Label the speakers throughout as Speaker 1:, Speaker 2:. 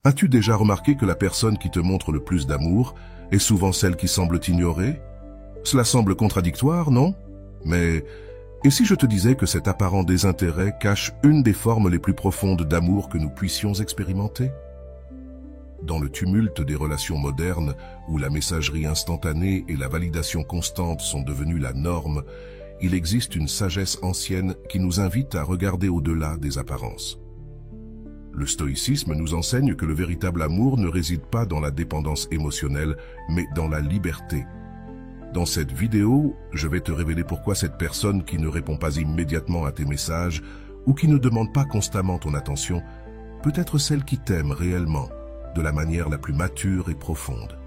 Speaker 1: As-tu déjà remarqué que la personne qui te montre le plus d'amour est souvent celle qui semble t'ignorer? Cela semble contradictoire, non? Mais et si je te disais que cet apparent désintérêt cache une des formes les plus profondes d'amour que nous puissions expérimenter? Dans le tumulte des relations modernes, où la messagerie instantanée et la validation constante sont devenues la norme, il existe une sagesse ancienne qui nous invite à regarder au-delà des apparences. Le stoïcisme nous enseigne que le véritable amour ne réside pas dans la dépendance émotionnelle, mais dans la liberté. Dans cette vidéo, je vais te révéler pourquoi cette personne qui ne répond pas immédiatement à tes messages ou qui ne demande pas constamment ton attention peut être celle qui t'aime réellement, de la manière la plus mature et profonde.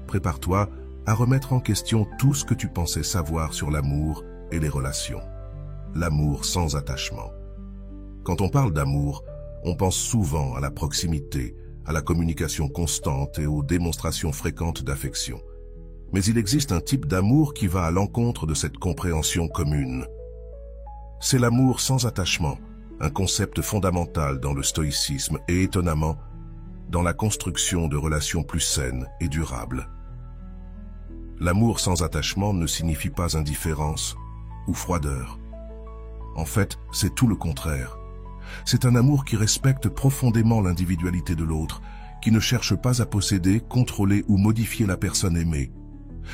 Speaker 1: Prépare-toi à remettre en question tout ce que tu pensais savoir sur l'amour et les relations. L'amour sans attachement. Quand on parle d'amour, on pense souvent à la proximité, à la communication constante et aux démonstrations fréquentes d'affection. Mais il existe un type d'amour qui va à l'encontre de cette compréhension commune. C'est l'amour sans attachement, un concept fondamental dans le stoïcisme et étonnamment, dans la construction de relations plus saines et durables. L'amour sans attachement ne signifie pas indifférence ou froideur. En fait, c'est tout le contraire. C'est un amour qui respecte profondément l'individualité de l'autre, qui ne cherche pas à posséder, contrôler ou modifier la personne aimée.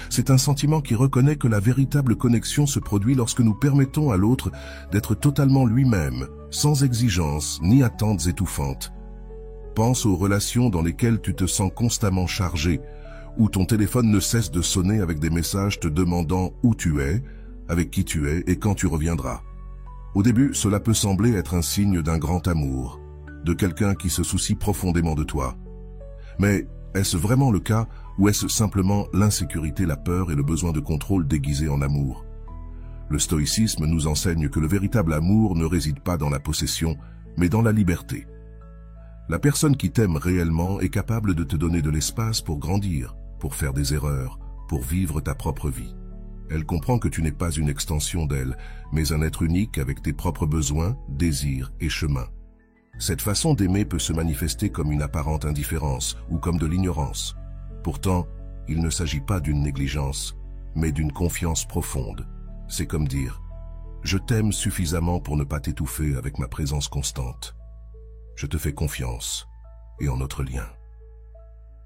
Speaker 1: C'est un sentiment qui reconnaît que la véritable connexion se produit lorsque nous permettons à l'autre d'être totalement lui-même, sans exigence ni attentes étouffantes. Pense aux relations dans lesquelles tu te sens constamment chargé, où ton téléphone ne cesse de sonner avec des messages te demandant où tu es, avec qui tu es et quand tu reviendras. Au début, cela peut sembler être un signe d'un grand amour, de quelqu'un qui se soucie profondément de toi. Mais est-ce vraiment le cas ou est-ce simplement l'insécurité, la peur et le besoin de contrôle déguisés en amour? Le stoïcisme nous enseigne que le véritable amour ne réside pas dans la possession, mais dans la liberté. La personne qui t'aime réellement est capable de te donner de l'espace pour grandir, pour faire des erreurs, pour vivre ta propre vie. Elle comprend que tu n'es pas une extension d'elle, mais un être unique avec tes propres besoins, désirs et chemins. Cette façon d'aimer peut se manifester comme une apparente indifférence ou comme de l'ignorance. Pourtant, il ne s'agit pas d'une négligence, mais d'une confiance profonde. C'est comme dire « Je t'aime suffisamment pour ne pas t'étouffer avec ma présence constante. Je te fais confiance et en notre lien. »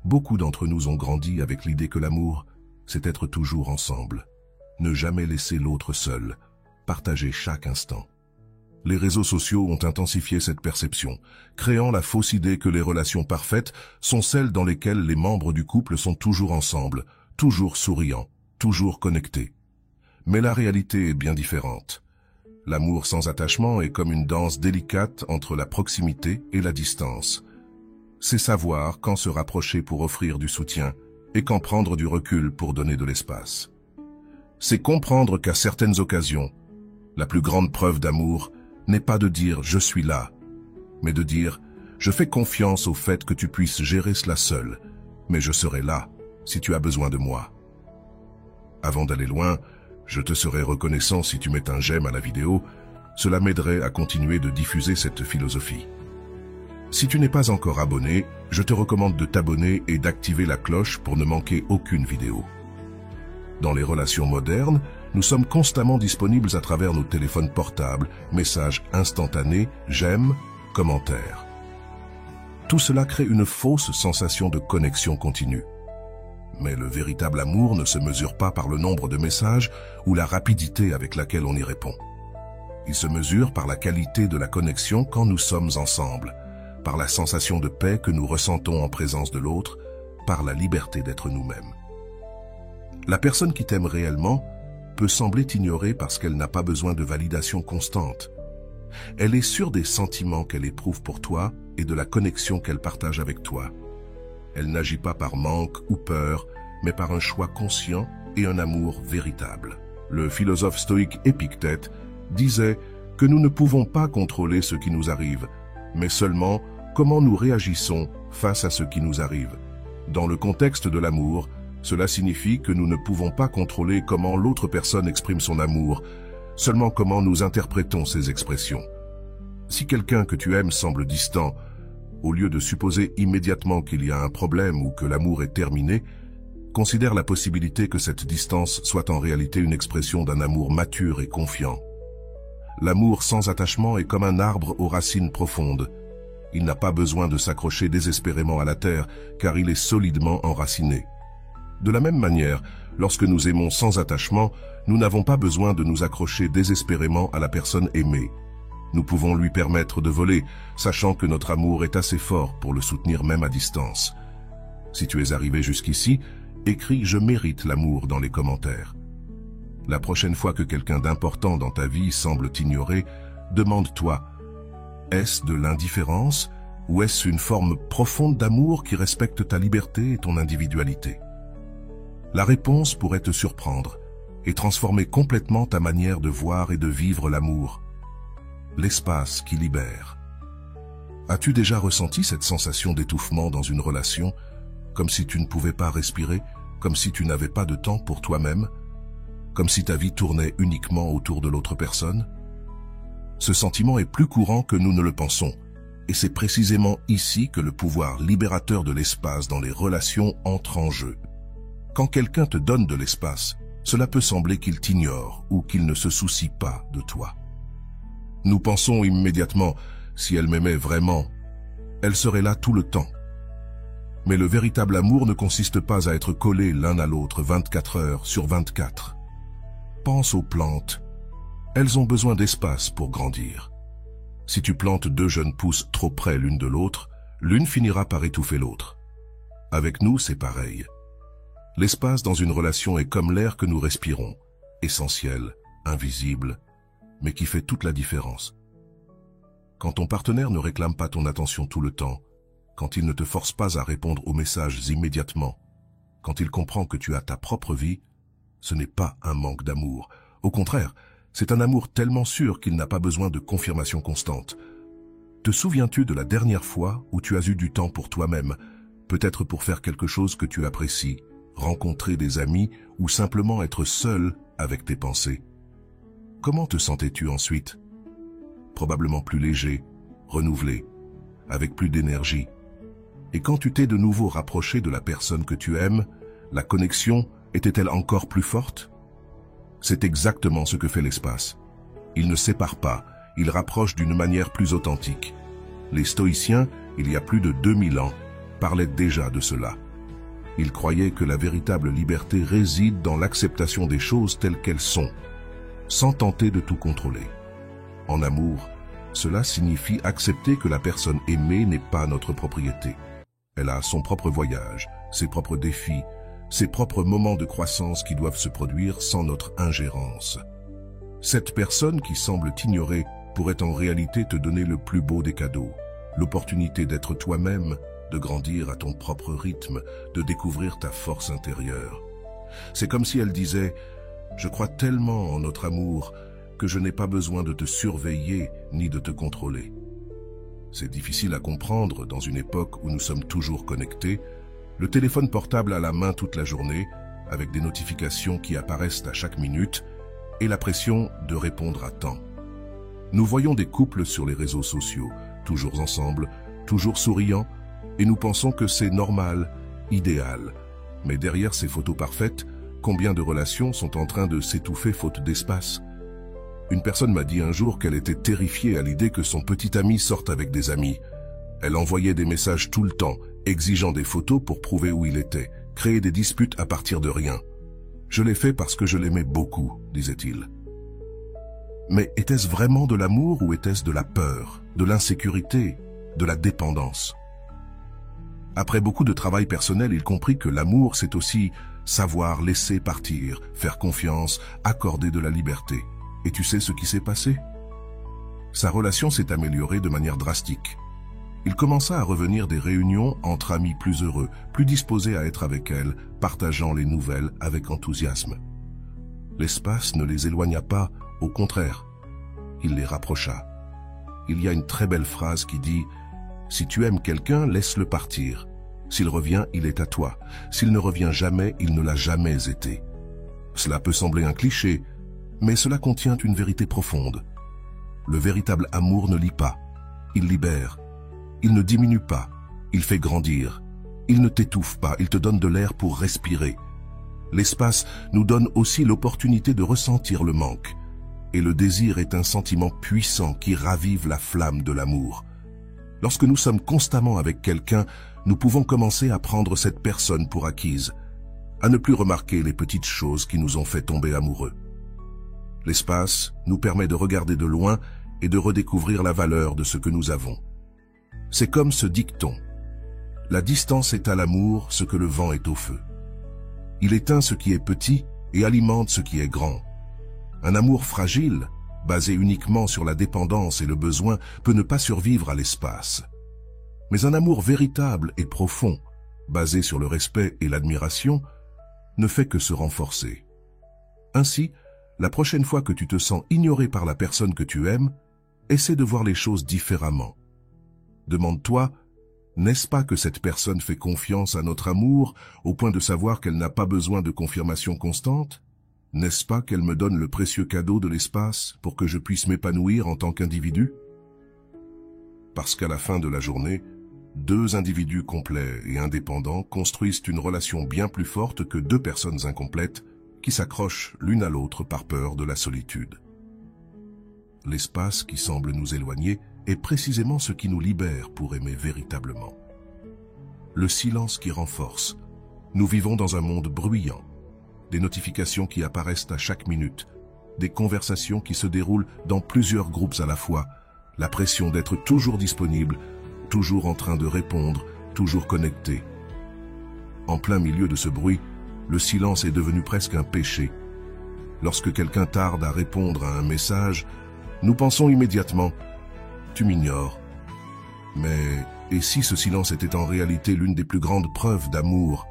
Speaker 1: Beaucoup d'entre nous ont grandi avec l'idée que l'amour, c'est être toujours ensemble. Ne jamais laisser l'autre seul, partager chaque instant. Les réseaux sociaux ont intensifié cette perception, créant la fausse idée que les relations parfaites sont celles dans lesquelles les membres du couple sont toujours ensemble, toujours souriants, toujours connectés. Mais la réalité est bien différente. L'amour sans attachement est comme une danse délicate entre la proximité et la distance. C'est savoir quand se rapprocher pour offrir du soutien et quand prendre du recul pour donner de l'espace. C'est comprendre qu'à certaines occasions, la plus grande preuve d'amour n'est pas de dire « je suis là », mais de dire « je fais confiance au fait que tu puisses gérer cela seul, mais je serai là si tu as besoin de moi ». Avant d'aller loin, je te serais reconnaissant si tu mets un j'aime à la vidéo, cela m'aiderait à continuer de diffuser cette philosophie. Si tu n'es pas encore abonné, je te recommande de t'abonner et d'activer la cloche pour ne manquer aucune vidéo. Dans les relations modernes, nous sommes constamment disponibles à travers nos téléphones portables, messages instantanés, j'aime, commentaires. Tout cela crée une fausse sensation de connexion continue. Mais le véritable amour ne se mesure pas par le nombre de messages ou la rapidité avec laquelle on y répond. Il se mesure par la qualité de la connexion quand nous sommes ensemble, par la sensation de paix que nous ressentons en présence de l'autre, par la liberté d'être nous-mêmes. La personne qui t'aime réellement peut sembler t'ignorer parce qu'elle n'a pas besoin de validation constante. Elle est sûre des sentiments qu'elle éprouve pour toi et de la connexion qu'elle partage avec toi. Elle n'agit pas par manque ou peur, mais par un choix conscient et un amour véritable. Le philosophe stoïque Épictète disait que nous ne pouvons pas contrôler ce qui nous arrive, mais seulement comment nous réagissons face à ce qui nous arrive. Dans le contexte de l'amour, cela signifie que nous ne pouvons pas contrôler comment l'autre personne exprime son amour, seulement comment nous interprétons ces expressions. Si quelqu'un que tu aimes semble distant, au lieu de supposer immédiatement qu'il y a un problème ou que l'amour est terminé, considère la possibilité que cette distance soit en réalité une expression d'un amour mature et confiant. L'amour sans attachement est comme un arbre aux racines profondes. Il n'a pas besoin de s'accrocher désespérément à la terre, car il est solidement enraciné. De la même manière, lorsque nous aimons sans attachement, nous n'avons pas besoin de nous accrocher désespérément à la personne aimée. Nous pouvons lui permettre de voler, sachant que notre amour est assez fort pour le soutenir même à distance. Si tu es arrivé jusqu'ici, écris « Je mérite l'amour » dans les commentaires. La prochaine fois que quelqu'un d'important dans ta vie semble t'ignorer, demande-toi « Est-ce de l'indifférence ou est-ce une forme profonde d'amour qui respecte ta liberté et ton individualité ?» La réponse pourrait te surprendre et transformer complètement ta manière de voir et de vivre l'amour. L'espace qui libère. As-tu déjà ressenti cette sensation d'étouffement dans une relation, comme si tu ne pouvais pas respirer, comme si tu n'avais pas de temps pour toi-même, comme si ta vie tournait uniquement autour de l'autre personne? Ce sentiment est plus courant que nous ne le pensons, et c'est précisément ici que le pouvoir libérateur de l'espace dans les relations entre en jeu. Quand quelqu'un te donne de l'espace, cela peut sembler qu'il t'ignore ou qu'il ne se soucie pas de toi. Nous pensons immédiatement, si elle m'aimait vraiment, elle serait là tout le temps. Mais le véritable amour ne consiste pas à être collés l'un à l'autre 24 heures sur 24. Pense aux plantes. Elles ont besoin d'espace pour grandir. Si tu plantes deux jeunes pousses trop près l'une de l'autre, l'une finira par étouffer l'autre. Avec nous, c'est pareil. L'espace dans une relation est comme l'air que nous respirons, essentiel, invisible, mais qui fait toute la différence. Quand ton partenaire ne réclame pas ton attention tout le temps, quand il ne te force pas à répondre aux messages immédiatement, quand il comprend que tu as ta propre vie, ce n'est pas un manque d'amour. Au contraire, c'est un amour tellement sûr qu'il n'a pas besoin de confirmation constante. Te souviens-tu de la dernière fois où tu as eu du temps pour toi-même, peut-être pour faire quelque chose que tu apprécies, rencontrer des amis ou simplement être seul avec tes pensées? Comment te sentais-tu ensuite? Probablement plus léger, renouvelé, avec plus d'énergie. Et quand tu t'es de nouveau rapproché de la personne que tu aimes, la connexion était-elle encore plus forte? C'est exactement ce que fait l'espace. Il ne sépare pas, il rapproche d'une manière plus authentique. Les stoïciens, il y a plus de 2000 ans, parlaient déjà de cela. Ils croyaient que la véritable liberté réside dans l'acceptation des choses telles qu'elles sont, sans tenter de tout contrôler. En amour, cela signifie accepter que la personne aimée n'est pas notre propriété. Elle a son propre voyage, ses propres défis, ses propres moments de croissance qui doivent se produire sans notre ingérence. Cette personne qui semble t'ignorer pourrait en réalité te donner le plus beau des cadeaux, l'opportunité d'être toi-même, de grandir à ton propre rythme, de découvrir ta force intérieure. C'est comme si elle disait « Je crois tellement en notre amour que je n'ai pas besoin de te surveiller ni de te contrôler. » C'est difficile à comprendre dans une époque où nous sommes toujours connectés, le téléphone portable à la main toute la journée, avec des notifications qui apparaissent à chaque minute, et la pression de répondre à temps. Nous voyons des couples sur les réseaux sociaux, toujours ensemble, toujours souriants, et nous pensons que c'est normal, idéal. Mais derrière ces photos parfaites, combien de relations sont en train de s'étouffer faute d'espace? Une personne m'a dit un jour qu'elle était terrifiée à l'idée que son petit ami sorte avec des amis. Elle envoyait des messages tout le temps, exigeant des photos pour prouver où il était, créer des disputes à partir de rien. Je l'ai fait parce que je l'aimais beaucoup, disait-il. Mais était-ce vraiment de l'amour ou était-ce de la peur, de l'insécurité, de la dépendance? Après beaucoup de travail personnel, il comprit que l'amour, c'est aussi savoir laisser partir, faire confiance, accorder de la liberté. Et tu sais ce qui s'est passé? Sa relation s'est améliorée de manière drastique. Il commença à revenir des réunions entre amis plus heureux, plus disposés à être avec elle, partageant les nouvelles avec enthousiasme. L'espace ne les éloigna pas, au contraire, il les rapprocha. Il y a une très belle phrase qui dit « Si tu aimes quelqu'un, laisse-le partir. S'il revient, il est à toi. S'il ne revient jamais, il ne l'a jamais été. » Cela peut sembler un cliché, mais cela contient une vérité profonde. Le véritable amour ne lie pas, il libère. Il ne diminue pas, il fait grandir. Il ne t'étouffe pas, il te donne de l'air pour respirer. L'espace nous donne aussi l'opportunité de ressentir le manque. Et le désir est un sentiment puissant qui ravive la flamme de l'amour. Lorsque nous sommes constamment avec quelqu'un, nous pouvons commencer à prendre cette personne pour acquise, à ne plus remarquer les petites choses qui nous ont fait tomber amoureux. L'espace nous permet de regarder de loin et de redécouvrir la valeur de ce que nous avons. C'est comme ce dicton. La distance est à l'amour ce que le vent est au feu. Il éteint ce qui est petit et alimente ce qui est grand. Un amour fragile, basé uniquement sur la dépendance et le besoin, peut ne pas survivre à l'espace. Mais un amour véritable et profond, basé sur le respect et l'admiration, ne fait que se renforcer. Ainsi, la prochaine fois que tu te sens ignoré par la personne que tu aimes, essaie de voir les choses différemment. Demande-toi, n'est-ce pas que cette personne fait confiance à notre amour au point de savoir qu'elle n'a pas besoin de confirmation constante? N'est-ce pas qu'elle me donne le précieux cadeau de l'espace pour que je puisse m'épanouir en tant qu'individu? Parce qu'à la fin de la journée, deux individus complets et indépendants construisent une relation bien plus forte que deux personnes incomplètes qui s'accrochent l'une à l'autre par peur de la solitude. L'espace qui semble nous éloigner est précisément ce qui nous libère pour aimer véritablement. Le silence qui renforce. Nous vivons dans un monde bruyant. Des notifications qui apparaissent à chaque minute, des conversations qui se déroulent dans plusieurs groupes à la fois, la pression d'être toujours disponible, toujours en train de répondre, toujours connecté. En plein milieu de ce bruit, le silence est devenu presque un péché. Lorsque quelqu'un tarde à répondre à un message, nous pensons immédiatement « tu m'ignores ». Mais et si ce silence était en réalité l'une des plus grandes preuves d'amour?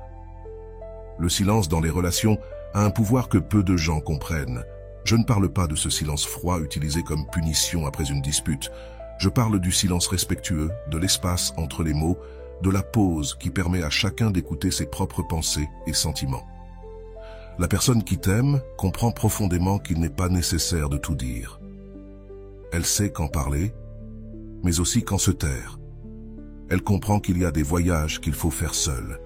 Speaker 1: Le silence dans les relations a un pouvoir que peu de gens comprennent. Je ne parle pas de ce silence froid utilisé comme punition après une dispute. Je parle du silence respectueux, de l'espace entre les mots, de la pause qui permet à chacun d'écouter ses propres pensées et sentiments. La personne qui t'aime comprend profondément qu'il n'est pas nécessaire de tout dire. Elle sait quand parler, mais aussi quand se taire. Elle comprend qu'il y a des voyages qu'il faut faire seul,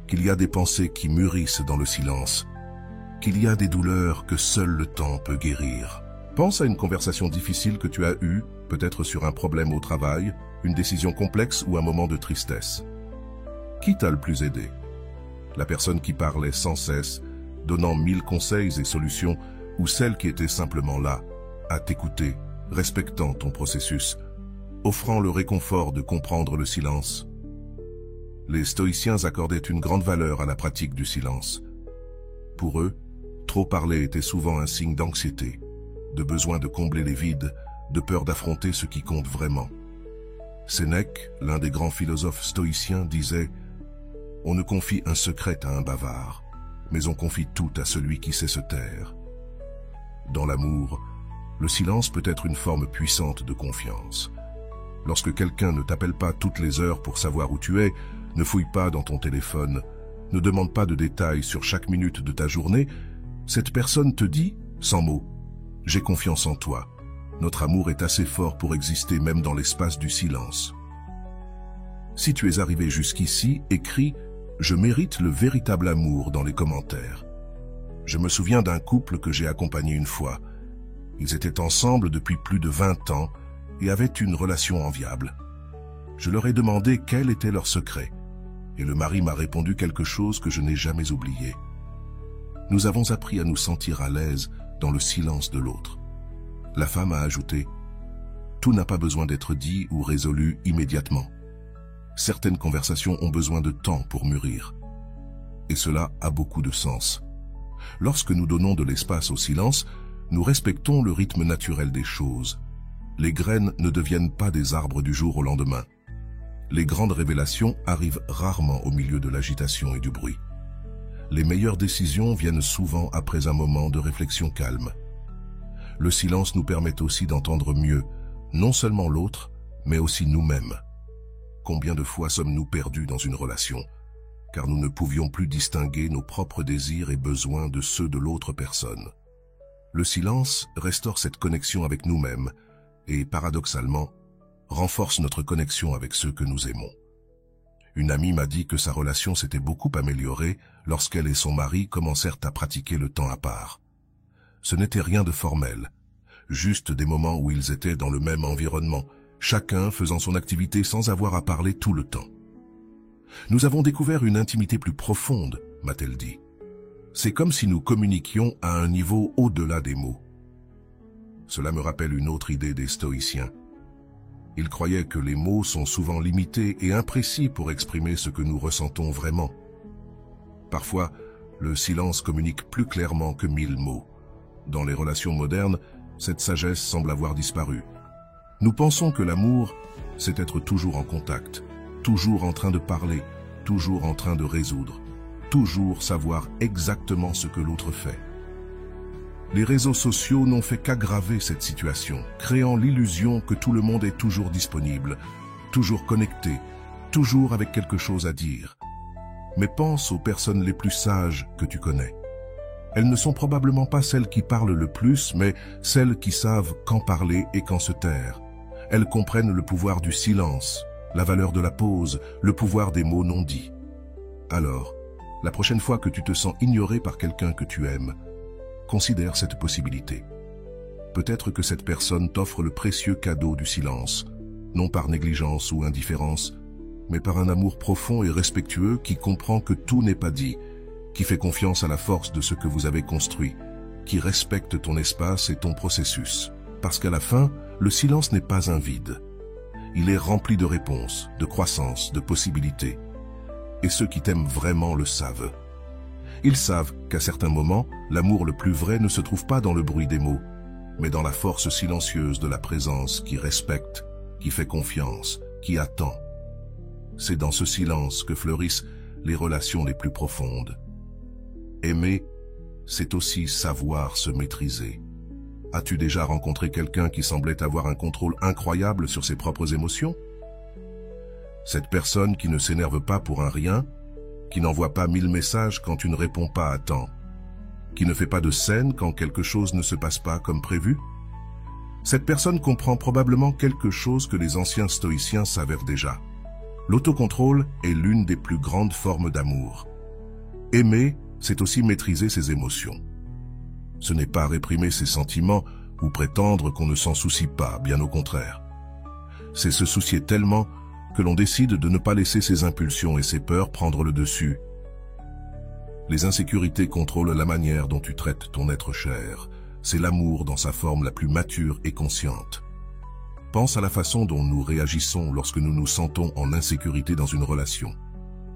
Speaker 1: qu'il y a des pensées qui mûrissent dans le silence, qu'il y a des douleurs que seul le temps peut guérir. Pense à une conversation difficile que tu as eue, peut-être sur un problème au travail, une décision complexe ou un moment de tristesse. Qui t'a le plus aidé? La personne qui parlait sans cesse, donnant 1000 conseils et solutions, ou celle qui était simplement là, à t'écouter, respectant ton processus, offrant le réconfort de comprendre le silence? Les stoïciens accordaient une grande valeur à la pratique du silence. Pour eux, trop parler était souvent un signe d'anxiété, de besoin de combler les vides, de peur d'affronter ce qui compte vraiment. Sénèque, l'un des grands philosophes stoïciens, disait « On ne confie un secret à un bavard, mais on confie tout à celui qui sait se taire. » Dans l'amour, le silence peut être une forme puissante de confiance. Lorsque quelqu'un ne t'appelle pas toutes les heures pour savoir où tu es, ne fouille pas dans ton téléphone, ne demande pas de détails sur chaque minute de ta journée, cette personne te dit, sans mots, « J'ai confiance en toi. Notre amour est assez fort pour exister même dans l'espace du silence. » Si tu es arrivé jusqu'ici, écris « Je mérite le véritable amour » dans les commentaires. Je me souviens d'un couple que j'ai accompagné une fois. Ils étaient ensemble depuis plus de 20 ans et avaient une relation enviable. Je leur ai demandé quel était leur secret, et le mari m'a répondu quelque chose que je n'ai jamais oublié. Nous avons appris à nous sentir à l'aise dans le silence de l'autre. La femme a ajouté « Tout n'a pas besoin d'être dit ou résolu immédiatement. Certaines conversations ont besoin de temps pour mûrir. » Et cela a beaucoup de sens. Lorsque nous donnons de l'espace au silence, nous respectons le rythme naturel des choses. Les graines ne deviennent pas des arbres du jour au lendemain. Les grandes révélations arrivent rarement au milieu de l'agitation et du bruit. Les meilleures décisions viennent souvent après un moment de réflexion calme. Le silence nous permet aussi d'entendre mieux, non seulement l'autre, mais aussi nous-mêmes. Combien de fois sommes-nous perdus dans une relation, car nous ne pouvions plus distinguer nos propres désirs et besoins de ceux de l'autre personne. Le silence restaure cette connexion avec nous-mêmes et, paradoxalement, renforce notre connexion avec ceux que nous aimons. Une amie m'a dit que sa relation s'était beaucoup améliorée lorsqu'elle et son mari commencèrent à pratiquer le temps à part. Ce n'était rien de formel, juste des moments où ils étaient dans le même environnement, chacun faisant son activité sans avoir à parler tout le temps. Nous avons découvert une intimité plus profonde, m'a-t-elle dit. C'est comme si nous communiquions à un niveau au-delà des mots. Cela me rappelle une autre idée des stoïciens. Ils croyaient que les mots sont souvent limités et imprécis pour exprimer ce que nous ressentons vraiment. Parfois, le silence communique plus clairement que 1000 mots. Dans les relations modernes, cette sagesse semble avoir disparu. Nous pensons que l'amour, c'est être toujours en contact, toujours en train de parler, toujours en train de résoudre, toujours savoir exactement ce que l'autre fait. Les réseaux sociaux n'ont fait qu'aggraver cette situation, créant l'illusion que tout le monde est toujours disponible, toujours connecté, toujours avec quelque chose à dire. Mais pense aux personnes les plus sages que tu connais. Elles ne sont probablement pas celles qui parlent le plus, mais celles qui savent quand parler et quand se taire. Elles comprennent le pouvoir du silence, la valeur de la pause, le pouvoir des mots non dits. Alors, la prochaine fois que tu te sens ignoré par quelqu'un que tu aimes, considère cette possibilité. Peut-être que cette personne t'offre le précieux cadeau du silence, non par négligence ou indifférence, mais par un amour profond et respectueux qui comprend que tout n'est pas dit, qui fait confiance à la force de ce que vous avez construit, qui respecte ton espace et ton processus. Parce qu'à la fin, le silence n'est pas un vide. Il est rempli de réponses, de croissance, de possibilités. Et ceux qui t'aiment vraiment le savent. Ils savent qu'à certains moments, l'amour le plus vrai ne se trouve pas dans le bruit des mots, mais dans la force silencieuse de la présence qui respecte, qui fait confiance, qui attend. C'est dans ce silence que fleurissent les relations les plus profondes. Aimer, c'est aussi savoir se maîtriser. As-tu déjà rencontré quelqu'un qui semblait avoir un contrôle incroyable sur ses propres émotions? Cette personne qui ne s'énerve pas pour un rien, qui n'envoie pas 1000 messages quand tu ne réponds pas à temps, qui ne fait pas de scène quand quelque chose ne se passe pas comme prévu? Cette personne comprend probablement quelque chose que les anciens stoïciens savaient déjà. L'autocontrôle est l'une des plus grandes formes d'amour. Aimer, c'est aussi maîtriser ses émotions. Ce n'est pas réprimer ses sentiments ou prétendre qu'on ne s'en soucie pas, bien au contraire. C'est se soucier tellement que l'on décide de ne pas laisser ses impulsions et ses peurs prendre le dessus. Les insécurités contrôlent la manière dont tu traites ton être cher. C'est l'amour dans sa forme la plus mature et consciente. Pense à la façon dont nous réagissons lorsque nous nous sentons en insécurité dans une relation.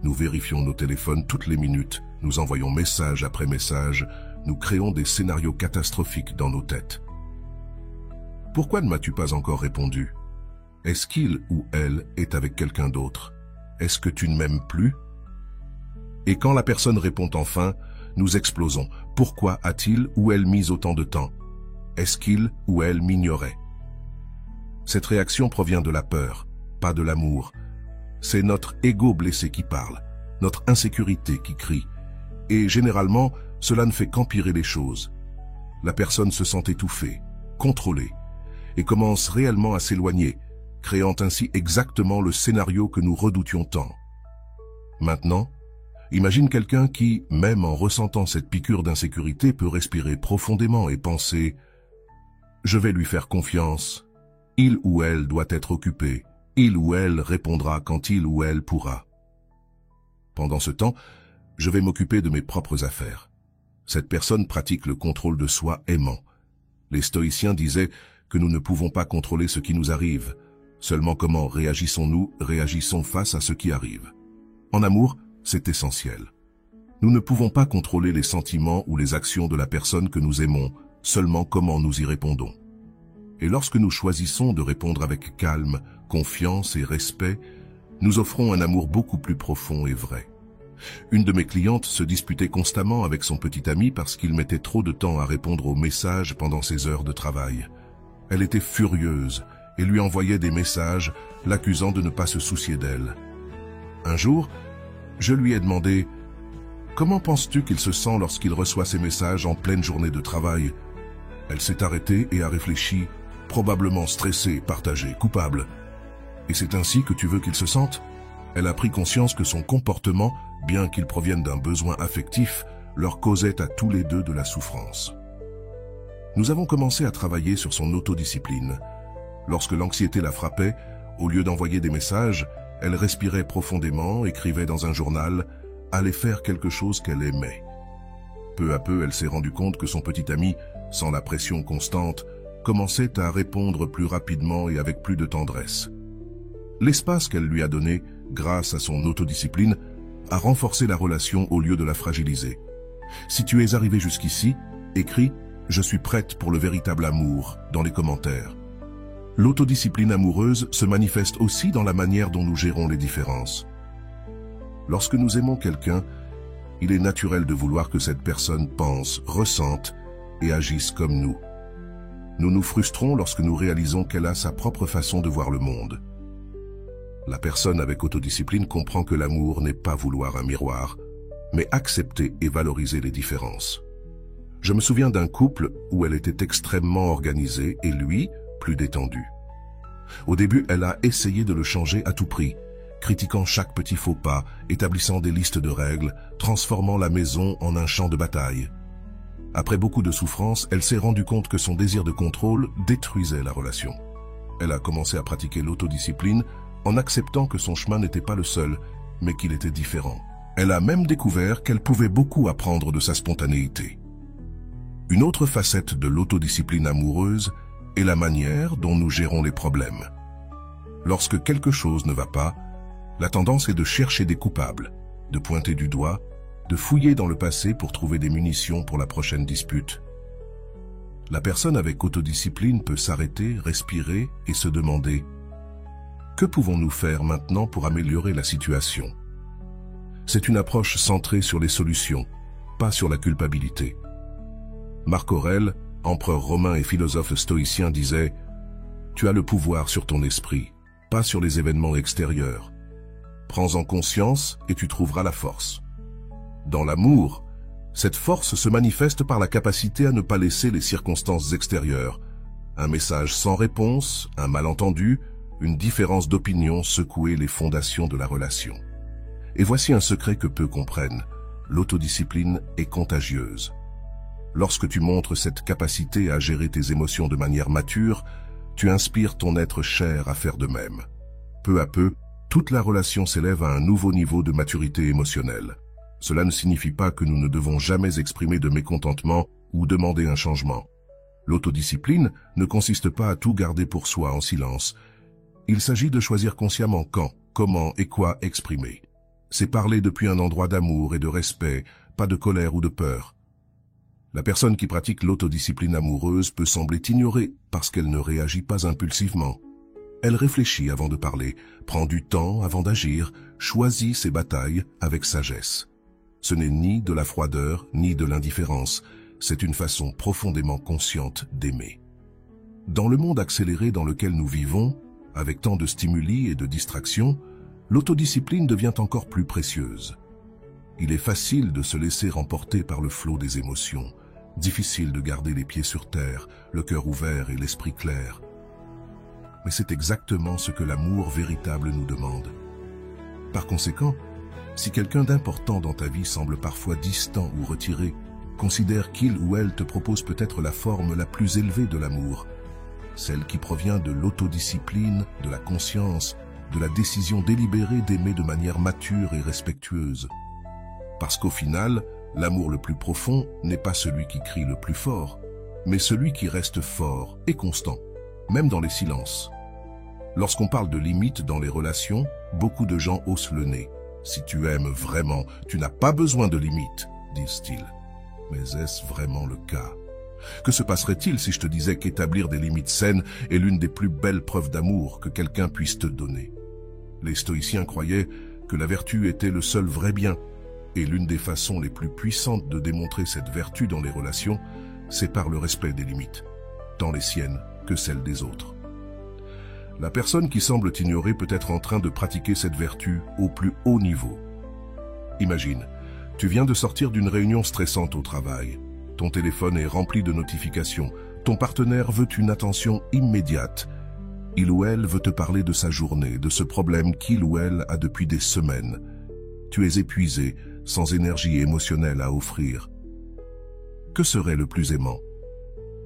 Speaker 1: Nous vérifions nos téléphones toutes les minutes, nous envoyons message après message, nous créons des scénarios catastrophiques dans nos têtes. Pourquoi ne m'as-tu pas encore répondu? Est-ce qu'il ou elle est avec quelqu'un d'autre? Est-ce que tu ne m'aimes plus? Et quand la personne répond enfin, nous explosons. Pourquoi a-t-il ou elle mis autant de temps? Est-ce qu'il ou elle m'ignorait? Cette réaction provient de la peur, pas de l'amour. C'est notre ego blessé qui parle, notre insécurité qui crie. Et généralement, cela ne fait qu'empirer les choses. La personne se sent étouffée, contrôlée, et commence réellement à s'éloigner, créant ainsi exactement le scénario que nous redoutions tant. Maintenant, imagine quelqu'un qui, même en ressentant cette piqûre d'insécurité, peut respirer profondément et penser « Je vais lui faire confiance, il ou elle doit être occupé, il ou elle répondra quand il ou elle pourra. » Pendant ce temps, je vais m'occuper de mes propres affaires. Cette personne pratique le contrôle de soi aimant. Les stoïciens disaient que nous ne pouvons pas contrôler ce qui nous arrive. Seulement comment réagissons-nous, réagissons face à ce qui arrive. En amour, c'est essentiel. Nous ne pouvons pas contrôler les sentiments ou les actions de la personne que nous aimons, seulement comment nous y répondons. Et lorsque nous choisissons de répondre avec calme, confiance et respect, nous offrons un amour beaucoup plus profond et vrai. Une de mes clientes se disputait constamment avec son petit ami parce qu'il mettait trop de temps à répondre aux messages pendant ses heures de travail. Elle était furieuse et lui envoyait des messages, l'accusant de ne pas se soucier d'elle. Un jour, je lui ai demandé « Comment penses-tu qu'il se sent lorsqu'il reçoit ces messages en pleine journée de travail ?» Elle s'est arrêtée et a réfléchi, probablement stressée, partagée, coupable. Et c'est ainsi que tu veux qu'il se sente? Elle a pris conscience que son comportement, bien qu'il provienne d'un besoin affectif, leur causait à tous les deux de la souffrance. Nous avons commencé à travailler sur son autodiscipline. Lorsque l'anxiété la frappait, au lieu d'envoyer des messages, elle respirait profondément, écrivait dans un journal, allait faire quelque chose qu'elle aimait. Peu à peu, elle s'est rendue compte que son petit ami, sans la pression constante, commençait à répondre plus rapidement et avec plus de tendresse. L'espace qu'elle lui a donné, grâce à son autodiscipline, a renforcé la relation au lieu de la fragiliser. Si tu es arrivé jusqu'ici, écris « Je suis prête pour le véritable amour » dans les commentaires. L'autodiscipline amoureuse se manifeste aussi dans la manière dont nous gérons les différences. Lorsque nous aimons quelqu'un, il est naturel de vouloir que cette personne pense, ressente et agisse comme nous. Nous nous frustrons lorsque nous réalisons qu'elle a sa propre façon de voir le monde. La personne avec autodiscipline comprend que l'amour n'est pas vouloir un miroir, mais accepter et valoriser les différences. Je me souviens d'un couple où elle était extrêmement organisée et lui, plus détendu. Au début, elle a essayé de le changer à tout prix, critiquant chaque petit faux pas, établissant des listes de règles, transformant la maison en un champ de bataille. Après beaucoup de souffrance, elle s'est rendue compte que son désir de contrôle détruisait la relation. Elle a commencé à pratiquer l'autodiscipline en acceptant que son chemin n'était pas le seul, mais qu'il était différent. Elle a même découvert qu'elle pouvait beaucoup apprendre de sa spontanéité. Une autre facette de l'autodiscipline amoureuse est la manière dont nous gérons les problèmes. Lorsque quelque chose ne va pas, la tendance est de chercher des coupables, de pointer du doigt, de fouiller dans le passé pour trouver des munitions pour la prochaine dispute. La personne avec autodiscipline peut s'arrêter, respirer et se demander « Que pouvons-nous faire maintenant pour améliorer la situation ?» C'est une approche centrée sur les solutions, pas sur la culpabilité. Marc Aurèle, empereur romain et philosophe stoïcien, disait « Tu as le pouvoir sur ton esprit, pas sur les événements extérieurs. Prends-en conscience et tu trouveras la force. » Dans l'amour, cette force se manifeste par la capacité à ne pas laisser les circonstances extérieures, un message sans réponse, un malentendu, une différence d'opinion secouer les fondations de la relation. Et voici un secret que peu comprennent, l'autodiscipline est contagieuse. Lorsque tu montres cette capacité à gérer tes émotions de manière mature, tu inspires ton être cher à faire de même. Peu à peu, toute la relation s'élève à un nouveau niveau de maturité émotionnelle. Cela ne signifie pas que nous ne devons jamais exprimer de mécontentement ou demander un changement. L'autodiscipline ne consiste pas à tout garder pour soi en silence. Il s'agit de choisir consciemment quand, comment et quoi exprimer. C'est parler depuis un endroit d'amour et de respect, pas de colère ou de peur. La personne qui pratique l'autodiscipline amoureuse peut sembler t'ignorer parce qu'elle ne réagit pas impulsivement. Elle réfléchit avant de parler, prend du temps avant d'agir, choisit ses batailles avec sagesse. Ce n'est ni de la froideur ni de l'indifférence, c'est une façon profondément consciente d'aimer. Dans le monde accéléré dans lequel nous vivons, avec tant de stimuli et de distractions, l'autodiscipline devient encore plus précieuse. Il est facile de se laisser emporter par le flot des émotions, difficile de garder les pieds sur terre, le cœur ouvert et l'esprit clair. Mais c'est exactement ce que l'amour véritable nous demande. Par conséquent, si quelqu'un d'important dans ta vie semble parfois distant ou retiré, considère qu'il ou elle te propose peut-être la forme la plus élevée de l'amour, celle qui provient de l'autodiscipline, de la conscience, de la décision délibérée d'aimer de manière mature et respectueuse. Parce qu'au final, l'amour le plus profond n'est pas celui qui crie le plus fort, mais celui qui reste fort et constant, même dans les silences. Lorsqu'on parle de limites dans les relations, beaucoup de gens haussent le nez. Si tu aimes vraiment, tu n'as pas besoin de limites, disent-ils. Mais est-ce vraiment le cas? Que se passerait-il si je te disais qu'établir des limites saines est l'une des plus belles preuves d'amour que quelqu'un puisse te donner? Les stoïciens croyaient que la vertu était le seul vrai bien, et l'une des façons les plus puissantes de démontrer cette vertu dans les relations, c'est par le respect des limites, tant les siennes que celles des autres. La personne qui semble t'ignorer peut être en train de pratiquer cette vertu au plus haut niveau. Imagine, tu viens de sortir d'une réunion stressante au travail. Ton téléphone est rempli de notifications. Ton partenaire veut une attention immédiate. Il ou elle veut te parler de sa journée, de ce problème qu'il ou elle a depuis des semaines. Tu es épuisé, sans énergie émotionnelle à offrir. Que serait le plus aimant?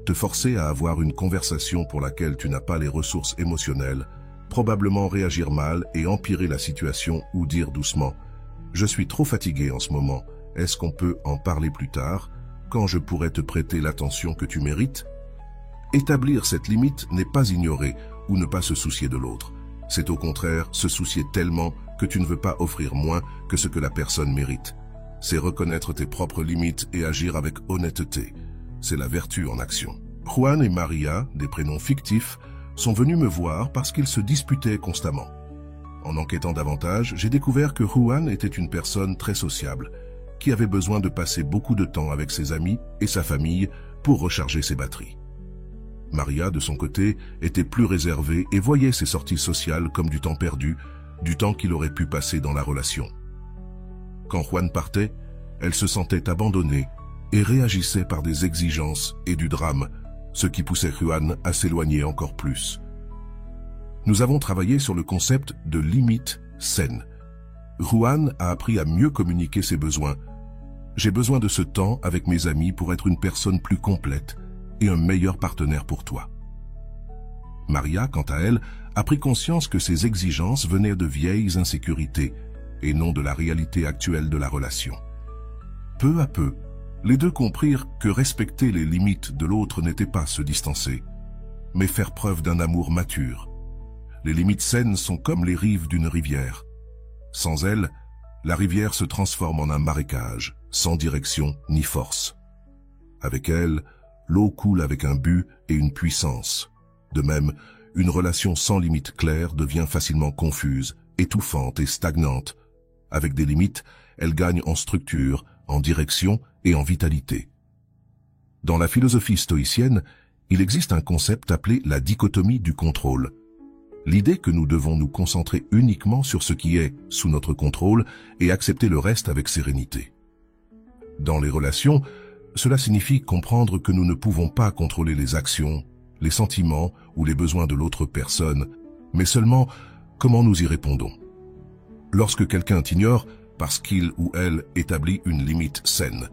Speaker 1: Te forcer à avoir une conversation pour laquelle tu n'as pas les ressources émotionnelles, probablement réagir mal et empirer la situation ou dire doucement « Je suis trop fatigué en ce moment, est-ce qu'on peut en parler plus tard, quand je pourrais te prêter l'attention que tu mérites ?» Établir cette limite n'est pas ignorer ou ne pas se soucier de l'autre. C'est au contraire se soucier tellement que tu ne veux pas offrir moins que ce que la personne mérite. C'est reconnaître tes propres limites et agir avec honnêteté. C'est la vertu en action. Juan et Maria, des prénoms fictifs, sont venus me voir parce qu'ils se disputaient constamment. En enquêtant davantage, j'ai découvert que Juan était une personne très sociable, qui avait besoin de passer beaucoup de temps avec ses amis et sa famille pour recharger ses batteries. Maria, de son côté, était plus réservée et voyait ses sorties sociales comme du temps perdu, du temps qu'il aurait pu passer dans la relation. Quand Juan partait, elle se sentait abandonnée et réagissait par des exigences et du drame, ce qui poussait Juan à s'éloigner encore plus. Nous avons travaillé sur le concept de limite saine. Juan a appris à mieux communiquer ses besoins. J'ai besoin de ce temps avec mes amis pour être une personne plus complète et un meilleur partenaire pour toi. Maria, quant à elle, a pris conscience que ses exigences venaient de vieilles insécurités et non de la réalité actuelle de la relation. Peu à peu, les deux comprirent que respecter les limites de l'autre n'était pas se distancer, mais faire preuve d'un amour mature. Les limites saines sont comme les rives d'une rivière. Sans elles, la rivière se transforme en un marécage, sans direction ni force. Avec elles, l'eau coule avec un but et une puissance. De même, une relation sans limite claire devient facilement confuse, étouffante et stagnante. Avec des limites, elle gagne en structure, en direction et en vitalité. Dans la philosophie stoïcienne, il existe un concept appelé la dichotomie du contrôle. L'idée que nous devons nous concentrer uniquement sur ce qui est sous notre contrôle et accepter le reste avec sérénité. Dans les relations, cela signifie comprendre que nous ne pouvons pas contrôler les actions, les sentiments ou les besoins de l'autre personne, mais seulement comment nous y répondons. Lorsque quelqu'un t'ignore parce qu'il ou elle établit une limite saine,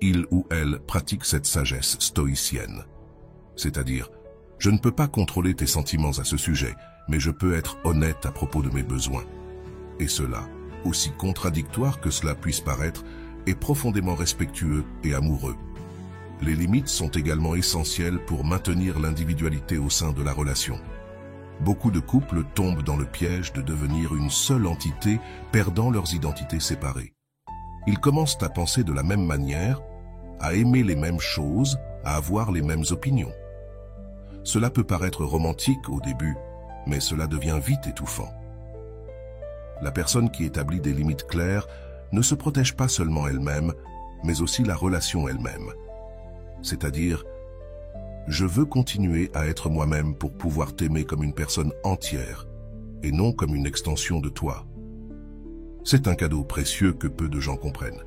Speaker 1: il ou elle pratique cette sagesse stoïcienne. C'est-à-dire, je ne peux pas contrôler tes sentiments à ce sujet, mais je peux être honnête à propos de mes besoins. Et cela, aussi contradictoire que cela puisse paraître, est profondément respectueux et amoureux. Les limites sont également essentielles pour maintenir l'individualité au sein de la relation. Beaucoup de couples tombent dans le piège de devenir une seule entité, perdant leurs identités séparées. Ils commencent à penser de la même manière, à aimer les mêmes choses, à avoir les mêmes opinions. Cela peut paraître romantique au début, mais cela devient vite étouffant. La personne qui établit des limites claires ne se protège pas seulement elle-même, mais aussi la relation elle-même. C'est-à-dire, je veux continuer à être moi-même pour pouvoir t'aimer comme une personne entière, et non comme une extension de toi. C'est un cadeau précieux que peu de gens comprennent.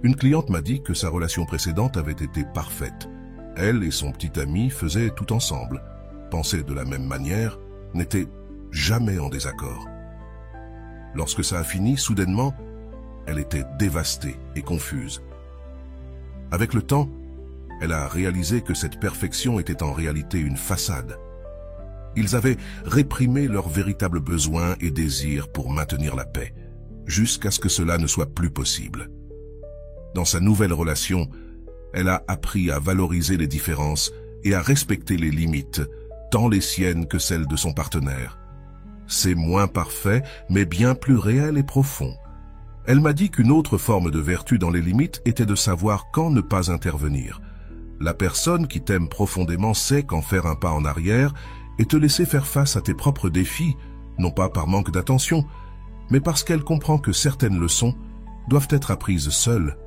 Speaker 1: Une cliente m'a dit que sa relation précédente avait été parfaite. Elle et son petit ami faisaient tout ensemble, pensaient de la même manière, n'étaient jamais en désaccord. Lorsque ça a fini, soudainement, elle était dévastée et confuse. Avec le temps, elle a réalisé que cette perfection était en réalité une façade. Ils avaient réprimé leurs véritables besoins et désirs pour maintenir la paix, jusqu'à ce que cela ne soit plus possible. Dans sa nouvelle relation, elle a appris à valoriser les différences et à respecter les limites, tant les siennes que celles de son partenaire. C'est moins parfait, mais bien plus réel et profond. Elle m'a dit qu'une autre forme de vertu dans les limites était de savoir quand ne pas intervenir. La personne qui t'aime profondément sait quand faire un pas en arrière et te laisser faire face à tes propres défis, non pas par manque d'attention, mais parce qu'elle comprend que certaines leçons doivent être apprises seules.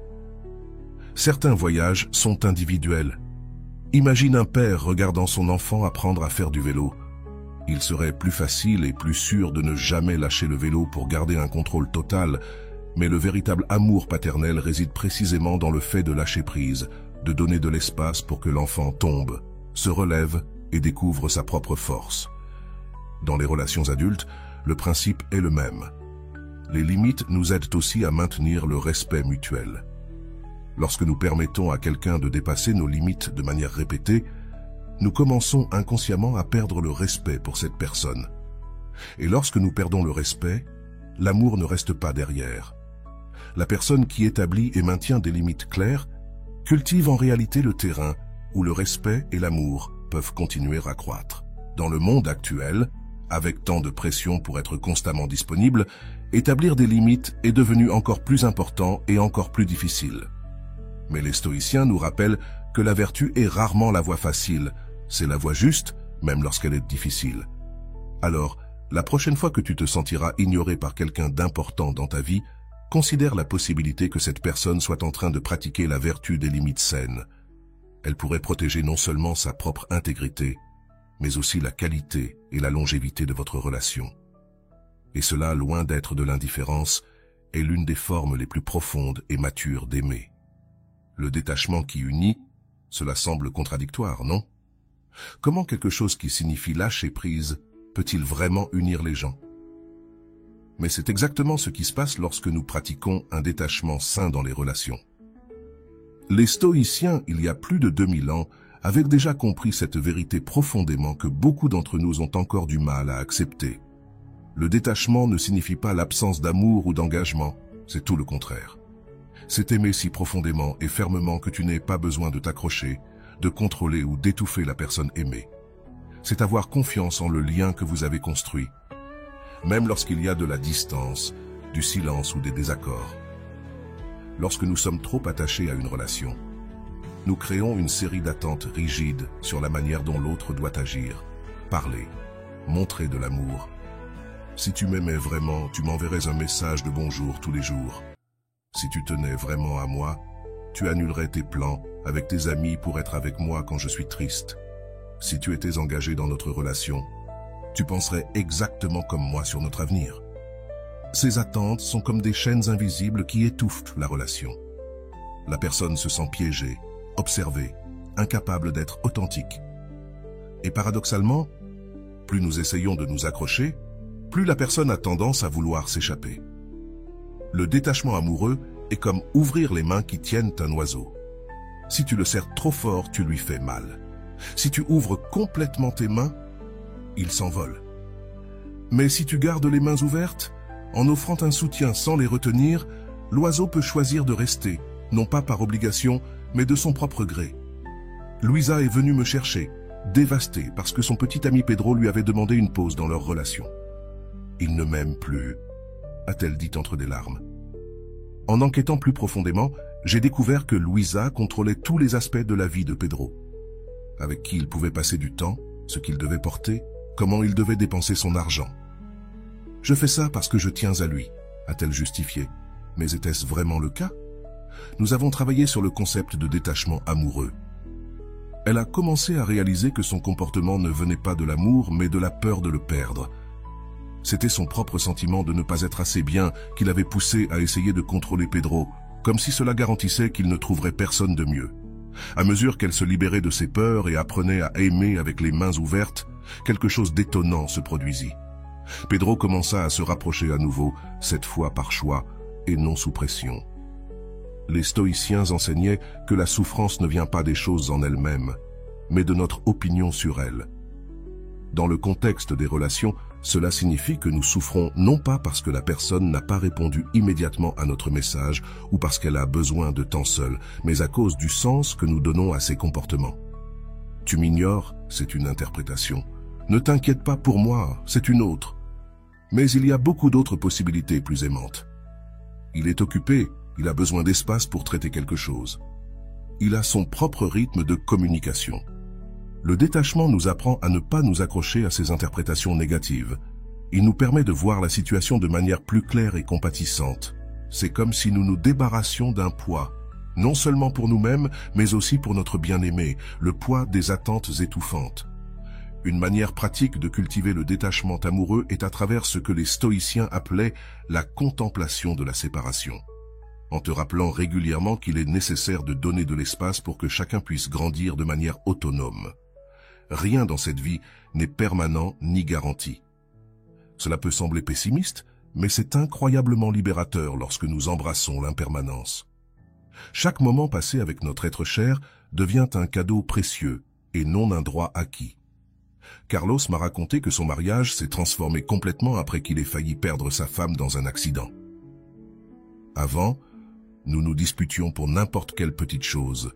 Speaker 1: Certains voyages sont individuels. Imagine un père regardant son enfant apprendre à faire du vélo. Il serait plus facile et plus sûr de ne jamais lâcher le vélo pour garder un contrôle total, mais le véritable amour paternel réside précisément dans le fait de lâcher prise, de donner de l'espace pour que l'enfant tombe, se relève et découvre sa propre force. Dans les relations adultes, le principe est le même. Les limites nous aident aussi à maintenir le respect mutuel. Lorsque nous permettons à quelqu'un de dépasser nos limites de manière répétée, nous commençons inconsciemment à perdre le respect pour cette personne. Et lorsque nous perdons le respect, l'amour ne reste pas derrière. La personne qui établit et maintient des limites claires cultive en réalité le terrain où le respect et l'amour peuvent continuer à croître. Dans le monde actuel, avec tant de pression pour être constamment disponible, établir des limites est devenu encore plus important et encore plus difficile. Mais les stoïciens nous rappellent que la vertu est rarement la voie facile, c'est la voie juste, même lorsqu'elle est difficile. Alors, la prochaine fois que tu te sentiras ignoré par quelqu'un d'important dans ta vie, considère la possibilité que cette personne soit en train de pratiquer la vertu des limites saines. Elle pourrait protéger non seulement sa propre intégrité, mais aussi la qualité et la longévité de votre relation. Et cela, loin d'être de l'indifférence, est l'une des formes les plus profondes et matures d'aimer. Le détachement qui unit, cela semble contradictoire, non? Comment quelque chose qui signifie lâcher prise peut-il vraiment unir les gens? Mais c'est exactement ce qui se passe lorsque nous pratiquons un détachement sain dans les relations. Les stoïciens, il y a plus de 2000 ans, avaient déjà compris cette vérité profondément que beaucoup d'entre nous ont encore du mal à accepter. Le détachement ne signifie pas l'absence d'amour ou d'engagement, c'est tout le contraire. C'est aimer si profondément et fermement que tu n'aies pas besoin de t'accrocher, de contrôler ou d'étouffer la personne aimée. C'est avoir confiance en le lien que vous avez construit, même lorsqu'il y a de la distance, du silence ou des désaccords. Lorsque nous sommes trop attachés à une relation, nous créons une série d'attentes rigides sur la manière dont l'autre doit agir, parler, montrer de l'amour. Si tu m'aimais vraiment, tu m'enverrais un message de bonjour tous les jours. Si tu tenais vraiment à moi, tu annulerais tes plans avec tes amis pour être avec moi quand je suis triste. Si tu étais engagé dans notre relation, tu penserais exactement comme moi sur notre avenir. Ces attentes sont comme des chaînes invisibles qui étouffent la relation. La personne se sent piégée, observée, incapable d'être authentique. Et paradoxalement, plus nous essayons de nous accrocher, plus la personne a tendance à vouloir s'échapper. Le détachement amoureux est comme ouvrir les mains qui tiennent un oiseau. Si tu le serres trop fort, tu lui fais mal. Si tu ouvres complètement tes mains, il s'envole. Mais si tu gardes les mains ouvertes, en offrant un soutien sans les retenir, l'oiseau peut choisir de rester, non pas par obligation, mais de son propre gré. Louisa est venue me chercher, dévastée parce que son petit ami Pedro lui avait demandé une pause dans leur relation. « Il ne m'aime plus », a-t-elle dit entre des larmes. En enquêtant plus profondément, j'ai découvert que Louisa contrôlait tous les aspects de la vie de Pedro. Avec qui il pouvait passer du temps, ce qu'il devait porter, comment il devait dépenser son argent. « Je fais ça parce que je tiens à lui », a-t-elle justifié. Mais était-ce vraiment le cas? Nous avons travaillé sur le concept de détachement amoureux. Elle a commencé à réaliser que son comportement ne venait pas de l'amour, mais de la peur de le perdre. C'était son propre sentiment de ne pas être assez bien qui l'avait poussé à essayer de contrôler Pedro, comme si cela garantissait qu'il ne trouverait personne de mieux. À mesure qu'elle se libérait de ses peurs et apprenait à aimer avec les mains ouvertes, quelque chose d'étonnant se produisit. Pedro commença à se rapprocher à nouveau, cette fois par choix et non sous pression. Les stoïciens enseignaient que la souffrance ne vient pas des choses en elles-mêmes, mais de notre opinion sur elles. Dans le contexte des relations, cela signifie que nous souffrons non pas parce que la personne n'a pas répondu immédiatement à notre message ou parce qu'elle a besoin de temps seul, mais à cause du sens que nous donnons à ses comportements. Tu m'ignores, c'est une interprétation. Ne t'inquiète pas pour moi, c'est une autre. Mais il y a beaucoup d'autres possibilités plus aimantes. Il est occupé, il a besoin d'espace pour traiter quelque chose. Il a son propre rythme de communication. Le détachement nous apprend à ne pas nous accrocher à ces interprétations négatives. Il nous permet de voir la situation de manière plus claire et compatissante. C'est comme si nous nous débarrassions d'un poids, non seulement pour nous-mêmes, mais aussi pour notre bien-aimé, le poids des attentes étouffantes. Une manière pratique de cultiver le détachement amoureux est à travers ce que les stoïciens appelaient la contemplation de la séparation. En te rappelant régulièrement qu'il est nécessaire de donner de l'espace pour que chacun puisse grandir de manière autonome. Rien dans cette vie n'est permanent ni garanti. Cela peut sembler pessimiste, mais c'est incroyablement libérateur lorsque nous embrassons l'impermanence. Chaque moment passé avec notre être cher devient un cadeau précieux et non un droit acquis. Carlos m'a raconté que son mariage s'est transformé complètement après qu'il ait failli perdre sa femme dans un accident. Avant, nous nous disputions pour n'importe quelle petite chose,